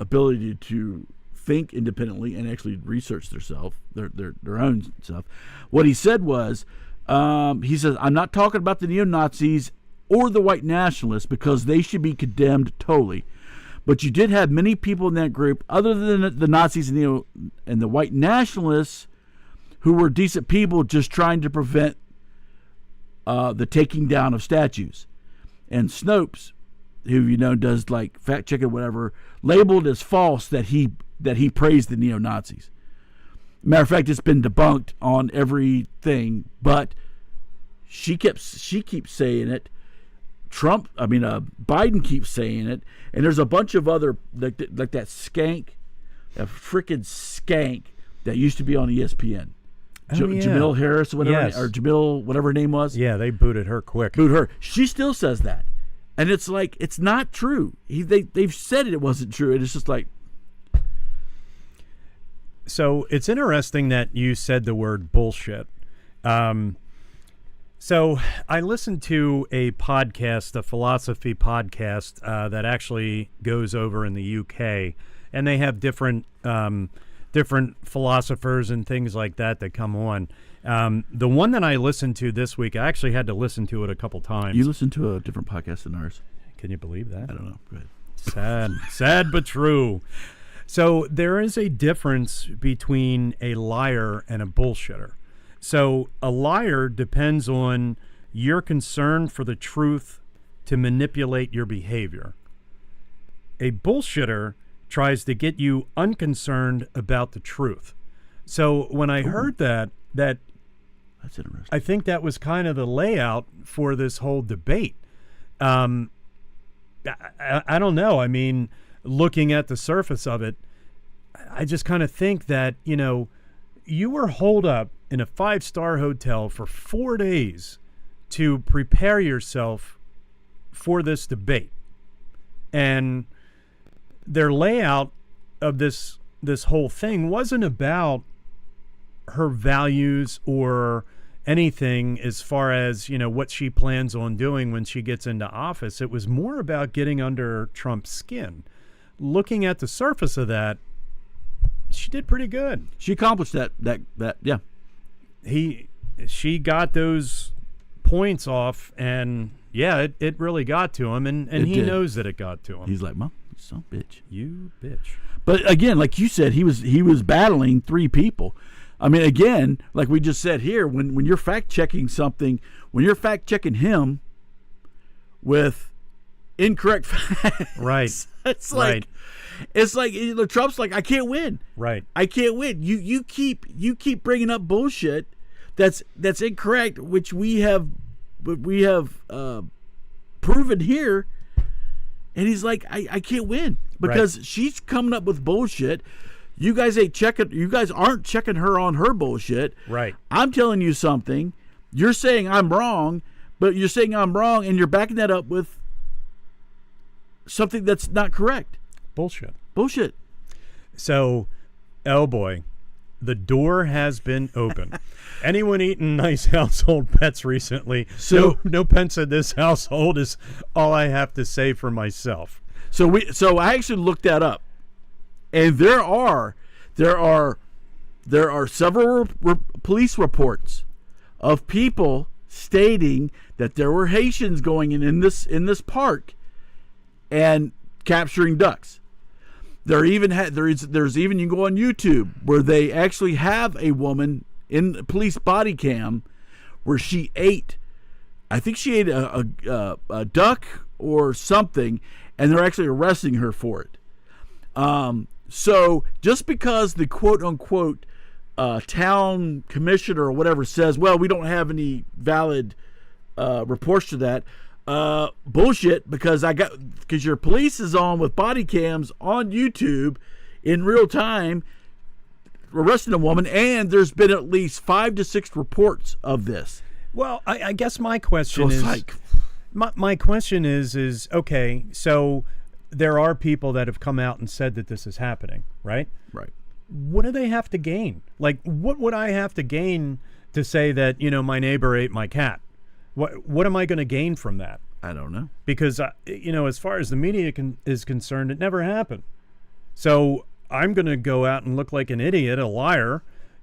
ability to think independently and actually research their own stuff. What he said was, he says, "I'm not talking about the neo-Nazis or the white nationalists because they should be condemned totally. But you did have many people in that group, other than the Nazis and the white nationalists, who were decent people just trying to prevent the taking down of statues." And Snopes, who does like fact checking or whatever, labeled as false that he praised the neo-Nazis. Matter of fact, it's been debunked on everything, but she keeps saying it. Biden keeps saying it, and there's a bunch of other like that skank, a freaking skank that used to be on ESPN. Jamil Harris, or Jamil, whatever her name was. Yeah, they booted her quick. Boot her. She still says that, and it's like it's not true. They've said it wasn't true, and it's just like. So it's interesting that you said the word bullshit. So I listened to a podcast, a philosophy podcast that actually goes over in the UK, and they have different philosophers and things like that come on. The one that I listened to this week, I actually had to listen to it a couple times. You listened to a different podcast than ours. Can you believe that? I don't know. Go ahead. Sad but true. So there is a difference between a liar and a bullshitter. So a liar depends on your concern for the truth to manipulate your behavior. A bullshitter tries to get you unconcerned about the truth. So when I heard that's interesting. I think that was kind of the layout for this whole debate. I don't know. I mean, looking at the surface of it, I just kind of think that, you were holed up in a 5-star hotel for 4 days to prepare yourself for this debate. And their layout of this whole thing wasn't about her values or anything as far as, what she plans on doing when she gets into office. It was more about getting under Trump's skin. Looking at the surface of that, she did pretty good. She accomplished that. Yeah. she got those points off, and yeah, it really got to him, and he did. knows that it got to him. He's like, Mom, you son of a bitch. You bitch. But again, like you said, he was battling three people. I mean, again, like we just said here, when you're fact checking something, when you're fact checking him with incorrect facts, Right. It's like, Right. it's like Trump's like, I can't win. Right. I can't win. You keep bringing up bullshit that's incorrect, which we have proven here. And he's like, I can't win because she's coming up with bullshit. You guys ain't checking. You guys aren't checking her on her bullshit. Right. I'm telling you something. You're saying I'm wrong, but you're saying I'm wrong, and you're backing that up with something that's not correct. Bullshit. Bullshit. So, oh boy, the door has been open. Anyone eaten nice household pets recently? So no pets in this household is all I have to say for myself. So I actually looked that up, and there are several police reports of people stating that there were Haitians going in this park and capturing ducks. There's even, you can go on YouTube where they actually have a woman in the police body cam where she ate, I think she ate a duck or something, and they're actually arresting her for it. So just because the quote unquote town commissioner or whatever says, well, we don't have any valid reports to that, bullshit, because your police is on with body cams on YouTube in real time arresting a woman, and there's been at least 5 to 6 reports of this. Well, I guess my question is, like, my question is okay, so there are people that have come out and said that this is happening, right? Right. What do they have to gain? Like, what would I have to gain to say that, my neighbor ate my cat? What am I going to gain from that? I don't know. Because, as far as the media is concerned, it never happened. So I'm going to go out and look like an idiot, a liar,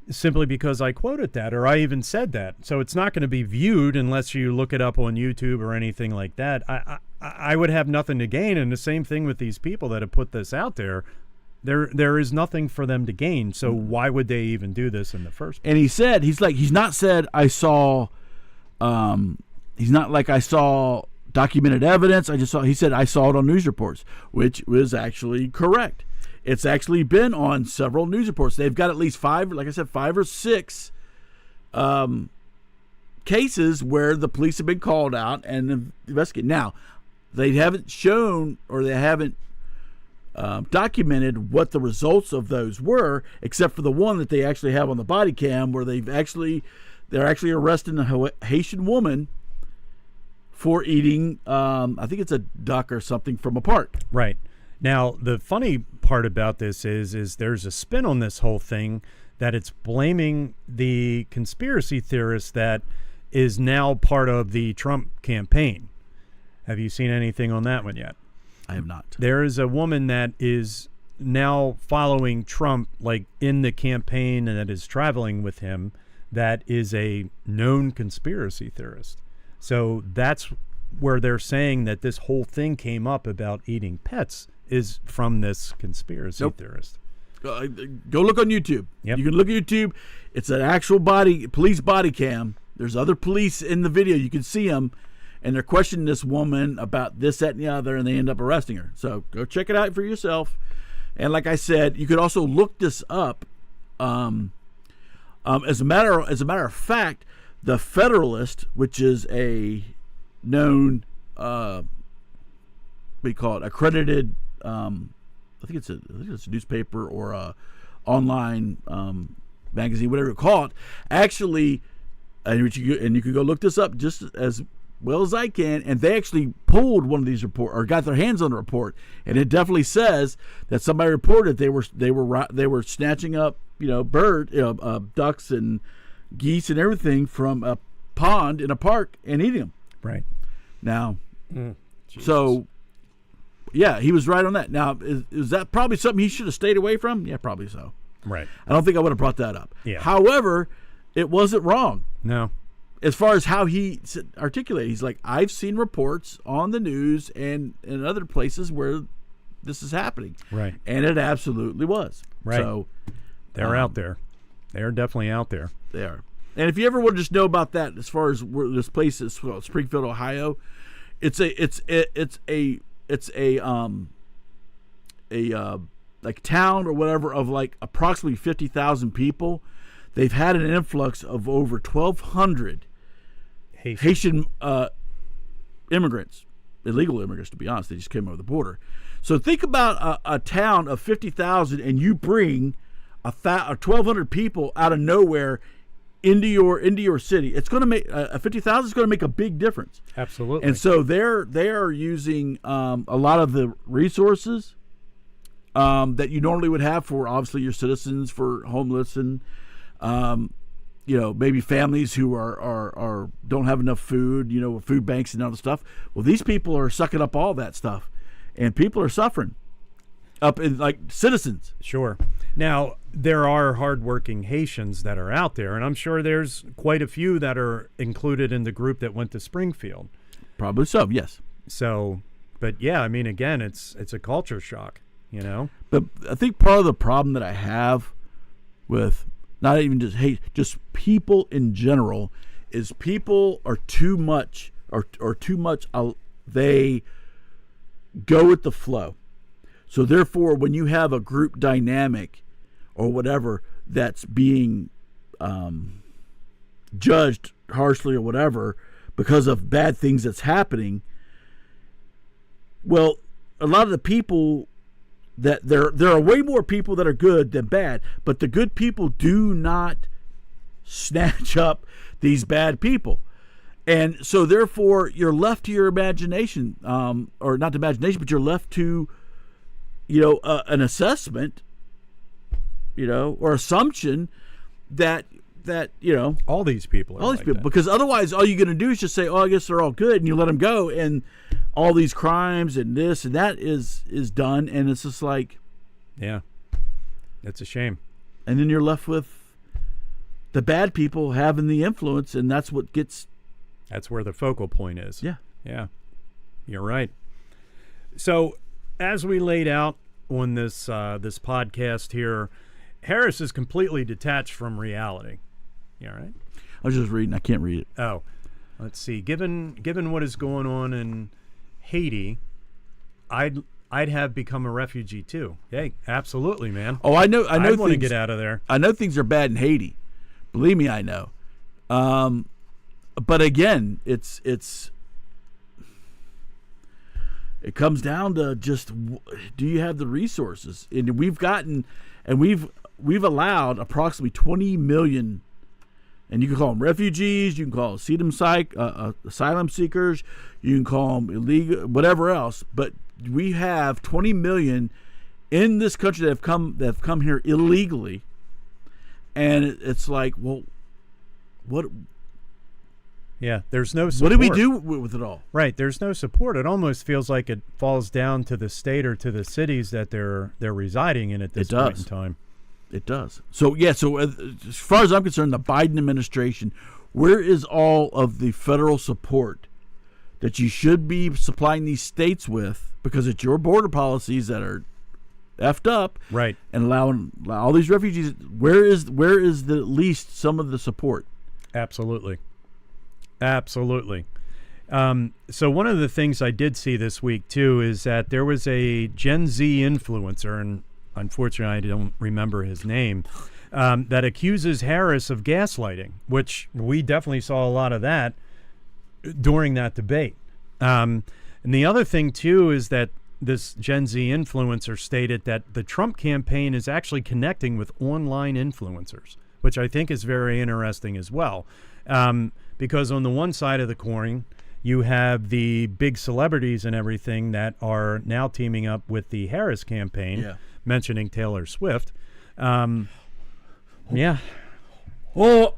simply because I quoted that or I even said that. So it's not going to be viewed unless you look it up on YouTube or anything like that. I would have nothing to gain. And the same thing with these people that have put this out there. There is nothing for them to gain. So why would they even do this in the first place? And he's not said I saw, he's not like I saw documented evidence. He said I saw it on news reports, which was actually correct. It's actually been on several news reports. They've got at least 5 or 6 cases where the police have been called out and investigated. Now, they haven't shown or they haven't documented what the results of those were, except for the one that they actually have on the body cam where they're actually arresting a Haitian woman for eating, I think it's a duck or something from a park. Right. Now, the funny part about this is there's a spin on this whole thing that it's blaming the conspiracy theorist that is now part of the Trump campaign. Have you seen anything on that one yet? I have not. There is a woman that is now following Trump, like in the campaign, and that is traveling with him, that is a known conspiracy theorist. So that's where they're saying that this whole thing came up about eating pets is from this conspiracy theorist. Go look on YouTube. Yep. You can look at YouTube. It's an actual police body cam. There's other police in the video. You can see them, and they're questioning this woman about this, that, and the other, and they end up arresting her. So go check it out for yourself. And like I said, you could also look this up. As a matter of fact, the Federalist, which is a known, we call it accredited. I think it's a newspaper or a online magazine, whatever you call it. Actually, and you can go look this up just as well as I can. And they actually pulled one of these reports or got their hands on the report, and it definitely says that somebody reported they were snatching up ducks and geese and everything from a pond in a park and eating them. Right. Now, so yeah, he was right on that. Now, is that probably something he should have stayed away from? Yeah, probably so. Right. I don't think I would have brought that up. Yeah. However, it wasn't wrong. No. As far as how he articulated, he's like, I've seen reports on the news and in other places where this is happening. Right. And it absolutely was. Right. So they're out there. They are definitely out there. They are. And if you ever want to just know about that, as far as where this place is, Springfield, Ohio, it's a like town or whatever of like approximately 50,000 people. They've had an influx of over 1,200 Haitian immigrants, illegal immigrants, to be honest. They just came over the border. So think about a town of 50,000 and you bring 1,200 people out of nowhere into your city. It's going to make 50,000 is going to make a big difference. Absolutely. And so they are using a lot of the resources that you normally would have for obviously your citizens, for homeless and maybe families who are don't have enough food, food banks and other stuff. Well, these people are sucking up all that stuff, and people are suffering up in like citizens. Sure. Now, there are hardworking Haitians that are out there, and I'm sure there's quite a few that are included in the group that went to Springfield. Probably so, yes. So, but yeah, I mean, again, it's a culture shock, But I think part of the problem that I have with not even just hate, just people in general, is people are too much, they go with the flow. So therefore, when you have a group dynamic or whatever that's being judged harshly or whatever because of bad things that's happening, well, a lot of the people that there are way more people that are good than bad, but the good people do not snatch up these bad people. And so therefore you're left to your imagination, or not imagination, but you're left to an assessment, or assumption that all these people are like that. Because otherwise all you're going to do is just say, oh, I guess they're all good, and you let them go, and all these crimes and this and that is done, and it's just like, yeah, it's a shame. And then you're left with the bad people having the influence, and that's where the focal point is. Yeah, you're right. So as we laid out on this podcast here, Harris is completely detached from reality. You all right? I was just reading. I can't read it. Oh, let's see. Given what is going on in Haiti, I'd have become a refugee too. Hey, absolutely, man. Oh, I know. I want to get out of there. I know things are bad in Haiti. Believe me, I know. But again, it comes down to just, do you have the resources? And we've allowed approximately 20 million, and you can call them refugees, you can call them asylum seekers, you can call them illegal, whatever else. But we have 20 million in this country that have come here illegally, and it's like, well, what? Yeah, there's no support. What do we do with it all? Right, there's no support. It almost feels like it falls down to the state or to the cities that they're residing in at this point in time. It does. So, yeah, as far as I'm concerned, the Biden administration, where is all of the federal support that you should be supplying these states with, because it's your border policies that are effed up, right? And allowing all these refugees. Where is the least some of the support? Absolutely. So one of the things I did see this week too is that there was a Gen Z influencer, and unfortunately I don't remember his name, that accuses Harris of gaslighting, which we definitely saw a lot of that during that debate. And the other thing too is that this Gen Z influencer stated that the Trump campaign is actually connecting with online influencers, which I think is very interesting as well. Because on the one side of the coin, you have the big celebrities and everything that are now teaming up with the Harris campaign, mentioning Taylor Swift. Yeah. Oh.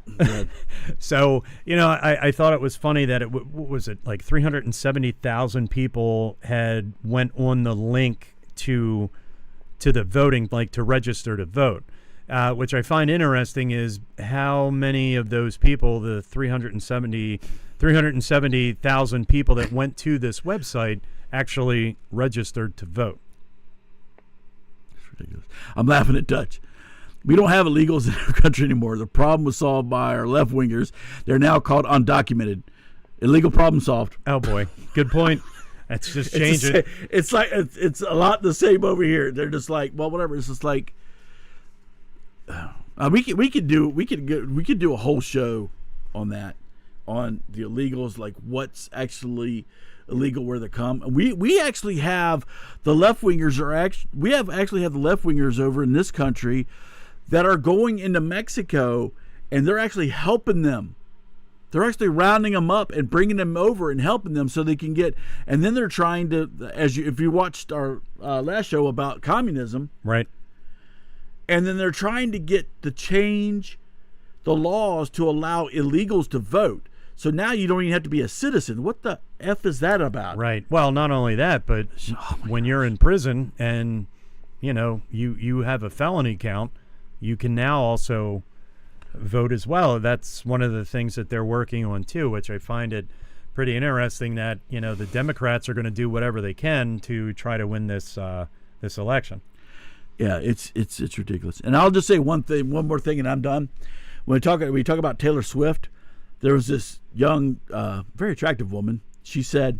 So, I thought it was funny that what was it, like 370,000 people had went on the link to the voting, like to register to vote. which I find interesting, is how many of those people, the 370,000 people that went to this website, actually registered to vote. It's ridiculous. I'm laughing at Dutch. We don't have illegals in our country anymore. The problem was solved by our left-wingers. They're now called undocumented. Illegal problem solved. Oh, boy. Good point. That's just changing. It's like it's a lot the same over here. They're just like, well, whatever. It's just like we could do a whole show on that, on the illegals, like what's actually illegal, where they come. We actually have the left wingers have the left wingers over in this country that are going into Mexico, and they're actually helping them. They're actually rounding them up and bringing them over and helping them so they can get. And then they're trying to, if you watched our last show about communism, right? And then they're trying to change the laws to allow illegals to vote. So now you don't even have to be a citizen. What the F is that about? Right. Well, not only that, but when you're in prison and you have a felony count, you can now also vote as well. That's one of the things that they're working on too, which I find it pretty interesting that the Democrats are going to do whatever they can to try to win this election. Yeah, it's ridiculous. And I'll just say one more thing, and I'm done. When we talk about Taylor Swift, there was this young, very attractive woman. She said,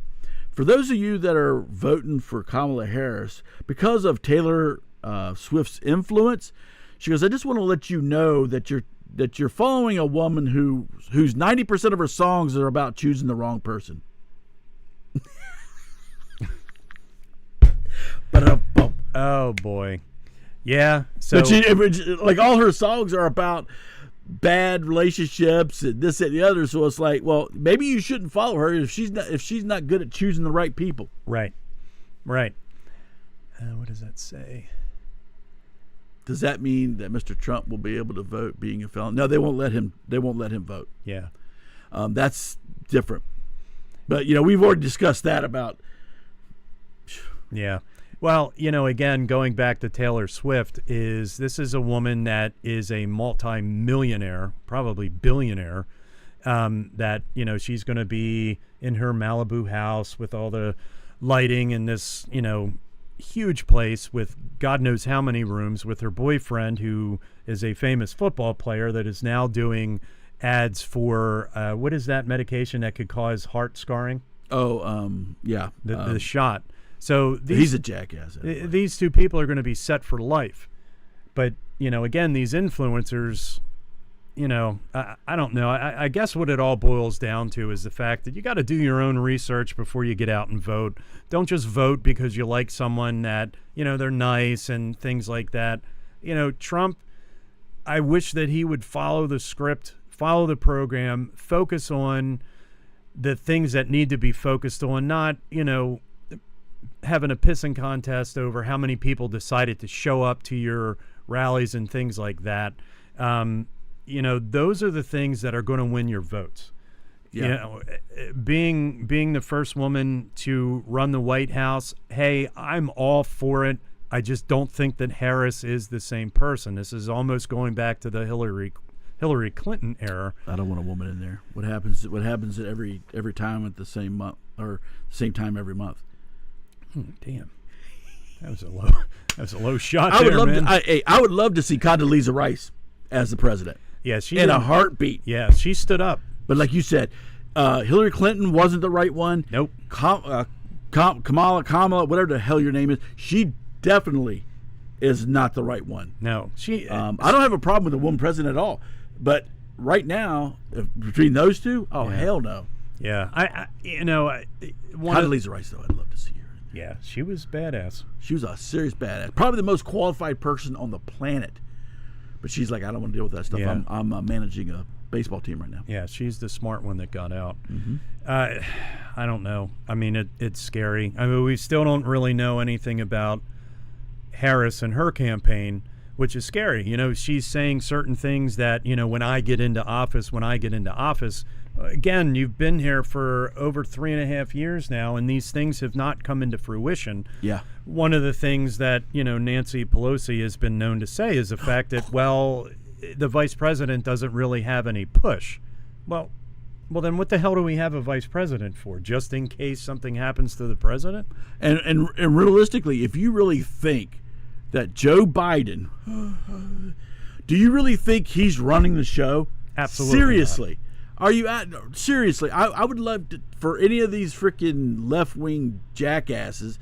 "For those of you that are voting for Kamala Harris because of Taylor Swift's influence," she goes, "I just want to let you know that you're following a woman whose 90% of her songs are about choosing the wrong person." Oh boy, yeah. So, like all her songs are about bad relationships and this and the other. So it's like, well, maybe you shouldn't follow her if she's not good at choosing the right people. Right. What does that say? Does that mean that Mr. Trump will be able to vote being a felon? No, they won't let him. They won't let him vote. Yeah, that's different. But we've already discussed that about. Yeah. Well, again, going back to Taylor Swift, this is a woman that is a multi-millionaire, probably billionaire, that, she's going to be in her Malibu house with all the lighting in this, huge place with God knows how many rooms, with her boyfriend, who is a famous football player that is now doing ads for, what is that medication that could cause heart scarring? Oh, yeah. The shot. So he's a jackass. These two people are going to be set for life. But, again, these influencers, I don't know. I guess what it all boils down to is the fact that you got to do your own research before you get out and vote. Don't just vote because you like someone that, they're nice and things like that. Trump, I wish that he would follow the script, follow the program, focus on the things that need to be focused on, not, having a pissing contest over how many people decided to show up to your rallies and things like that. Those are the things that are going to win your votes. Yeah. Being the first woman to run the White House, hey, I'm all for it. I just don't think that Harris is the same person. This is almost going back to the Hillary Clinton era. I don't want a woman in there. What happens at every time at the same month or same time every month? Damn, that was a low shot. I would love to see Condoleezza Rice as the president. Yeah, she in a heartbeat. Yeah, she stood up. But like you said, Hillary Clinton wasn't the right one. Nope. Kamala, whatever the hell your name is, she definitely is not the right one. No, she. I don't have a problem with a woman president at all, but right now, between those two, hell no. Yeah, Condoleezza Rice, though, I'd love to see her. Yeah, she was badass. She was a serious badass. Probably the most qualified person on the planet. But she's like, I don't want to deal with that stuff. Yeah. I'm managing a baseball team right now. Yeah, she's the smart one that got out. Mm-hmm. I don't know. I mean, it's scary. I mean, we still don't really know anything about Harris and her campaign, which is scary. She's saying certain things that, when I get into office, Again, you've been here for over 3.5 years now, and these things have not come into fruition. Yeah. One of the things that, Nancy Pelosi has been known to say is the fact that, well, the vice president doesn't really have any push. Well, then what the hell do we have a vice president for? Just in case something happens to the president? And realistically, if you really think that Joe Biden, do you really think he's running the show? Absolutely Seriously. not. Are you seriously? I would love for any of these freaking left-wing jackasses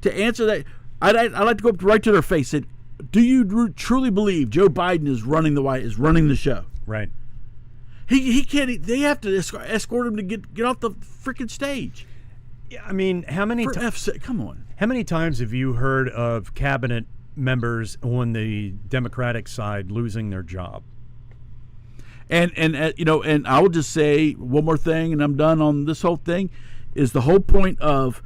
to answer that. I'd like to go up right to their face and say, do you truly believe Joe Biden is running the show? Right. He can't. They have to escort him to get off the freaking stage. Yeah, I mean, how many come on. How many times have you heard of cabinet members on the Democratic side losing their job? And I will just say one more thing, and I'm done on this whole thing, is the whole point of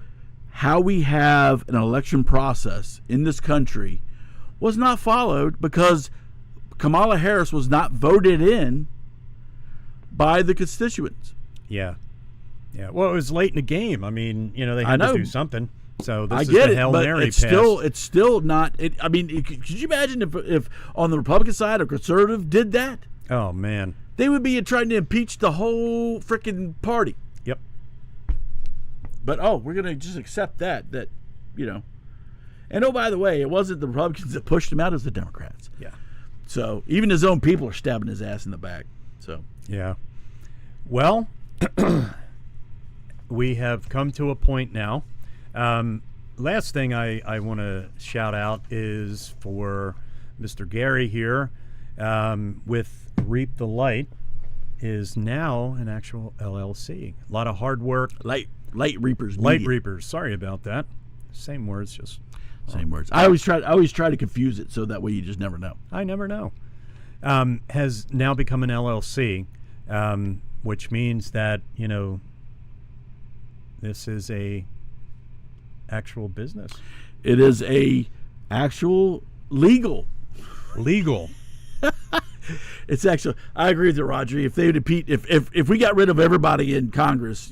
how we have an election process in this country was not followed because Kamala Harris was not voted in by the constituents. Yeah. Well, it was late in the game. I mean, they had to do something. So this I is get the Hail it, but Mary it's pass. still not. I mean, could you imagine if on the Republican side a conservative did that? Oh man, they would be trying to impeach the whole freaking party. Yep. But we're gonna just accept that. And by the way, it wasn't the Republicans that pushed him out; it was the Democrats. Yeah. So even his own people are stabbing his ass in the back. So yeah. Well, we have come to a point now. Last thing I want to shout out is for Mr. Gary here with Reap the Light is now an actual LLC. A lot of hard work. Light Reapers. Light Media. Reapers. Sorry about that. Same words, just same words. I always try to confuse it so that way you just never know. I never know. Has now become an LLC, which means that this is a actual business. It is a actual legal. It's actually. I agree with you, Roger. If they would if we got rid of everybody in Congress,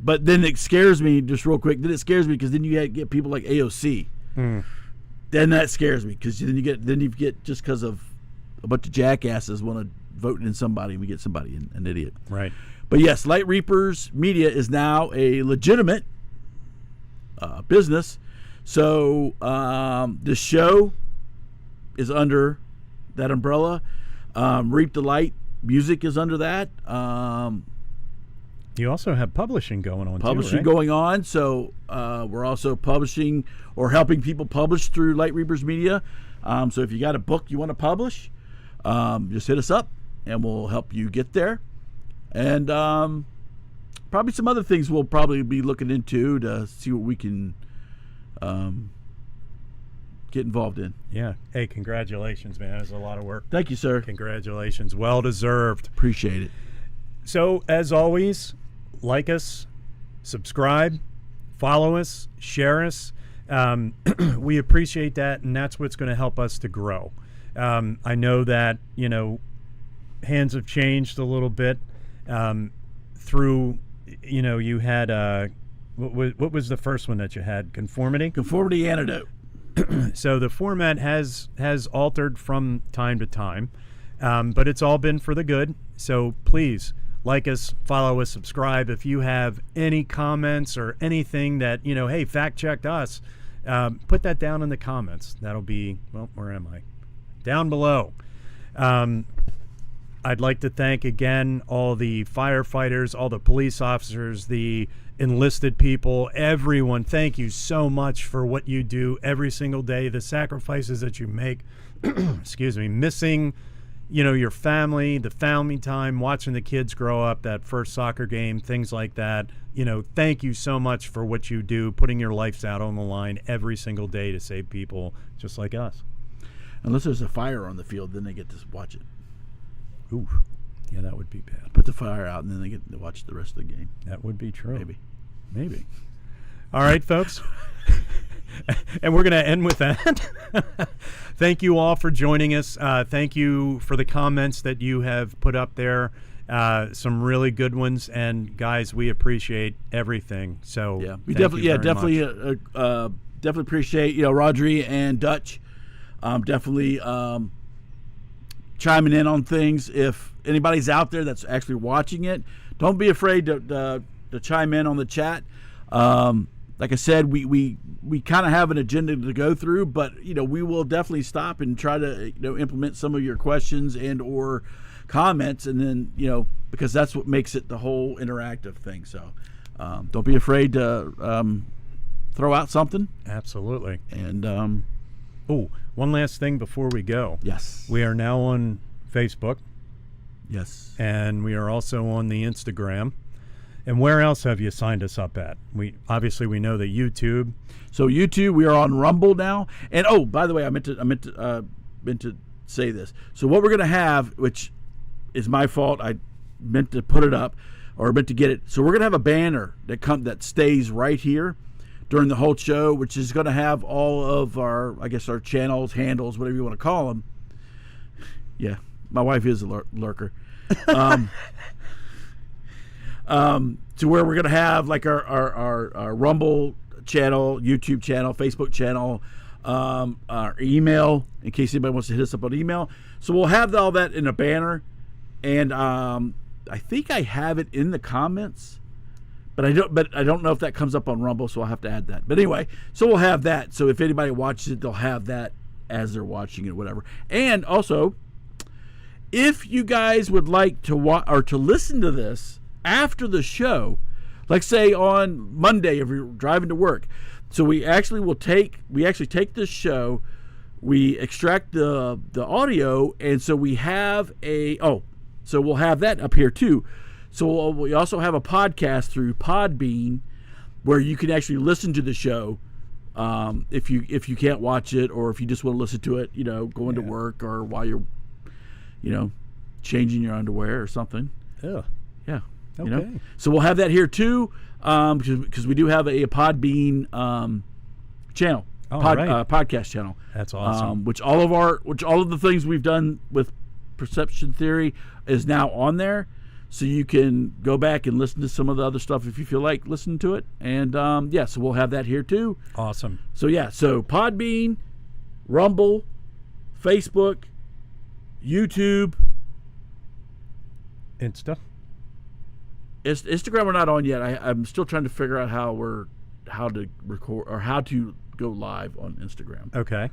but then it scares me just real quick. Then it scares me because then you get people like AOC. Then that scares me because then you get just because of a bunch of jackasses want to vote in somebody, we get somebody an idiot. Right. But yes, Light Reapers Media is now a legitimate business. So the show is under that umbrella. Reap the Light Music is under that. You also have publishing going on. Publishing too, right? going on. So we're also publishing or helping people publish through Light Reapers Media. So if you got a book you want to publish, just hit us up and we'll help you get there. And probably some other things we'll probably be looking into to see what we can get involved in. Yeah. Hey, congratulations, man. It's a lot of work. Thank you, sir. Congratulations. Well deserved. Appreciate it. So, as always, like us, subscribe, follow us, share us. We appreciate that, and that's what's going to help us to grow. I know that, hands have changed a little bit through, you had, what was the first one that you had? Conformity? Conformity Antidote. So the format has altered from time to time, but it's all been for the good. So please like us, follow us, subscribe. If you have any comments or anything that, hey, fact checked us, put that down in the comments. That'll be, well, where am I? Down below. I'd like to thank again all the firefighters, all the police officers, the enlisted people, everyone. Thank you so much for what you do every single day, the sacrifices that you make. Excuse me, missing, your family, the family time, watching the kids grow up, that first soccer game, things like that. Thank you so much for what you do, putting your lives out on the line every single day to save people just like us. Unless there's a fire on the field, then they get to watch it. Ooh, yeah, that would be bad. Put the fire out, and then they get to watch the rest of the game. That would be true. Maybe. All right, folks. And we're going to end with that. Thank you all for joining us. Thank you for the comments that you have put up there. Some really good ones, and guys, we appreciate everything. So yeah, we definitely appreciate Rodri and Dutch, definitely chiming in on things. If anybody's out there that's actually watching it, don't be afraid to chime in on the chat. Like I said, we kind of have an agenda to go through, but we will definitely stop and try to implement some of your questions and or comments, and then because that's what makes it the whole interactive thing. So don't be afraid to throw out something. Absolutely. And one last thing before we go. Yes, we are now on Facebook. Yes, and we are also on the Instagram. And where else have you signed us up at? We know that YouTube. So YouTube, we are on Rumble now. And by the way, I meant to say this. So what we're going to have, which is my fault, I meant to put it up or meant to get it. So we're going to have a banner that stays right here during the whole show, which is going to have all of our channels, handles, whatever you want to call them. Yeah, my wife is a lurker. To where we're going to have like our Rumble channel, YouTube channel, Facebook channel, our email, in case anybody wants to hit us up on email. So we'll have all that in a banner. And I think I have it in the comments, but I don't know if that comes up on Rumble, so I'll have to add that. But anyway, so we'll have that. So if anybody watches it, they'll have that as they're watching it, whatever. And also, if you guys would like to watch or to listen to this after the show, like say on Monday if you're driving to work, so we actually take this show, we extract the audio, and so we have so we'll have that up here too. So we also have a podcast through Podbean where you can actually listen to the show if you can't watch it, or if you just want to listen to it going to work or while you're changing your underwear or something. Yeah. Okay. So we'll have that here too, because we do have a Podbean channel, podcast channel. That's awesome. Which all of the things we've done with Perception Theory is now on there, so you can go back and listen to some of the other stuff if you feel like listening to it. And so we'll have that here too. Awesome. So so Podbean, Rumble, Facebook, YouTube, Instagram we're not on yet. I'm still trying to figure out how to record or how to go live on Instagram. Okay.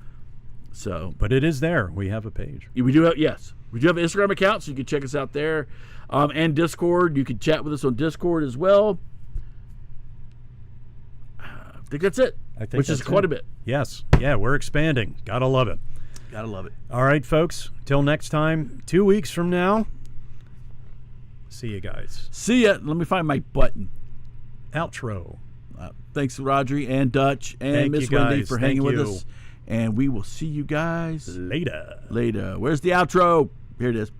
So, but it is there. We have a page. We do have an Instagram account, so you can check us out there, and Discord. You can chat with us on Discord as well. I think that's it. Which is quite a bit. Yes. Yeah, we're expanding. Gotta love it. All right, folks. Till next time. 2 weeks from now. See you guys. See ya. Let me find my button. Outro. Thanks, Rodri and Dutch and Miss Wendy for hanging with us. And we will see you guys later. Where's the outro? Here it is.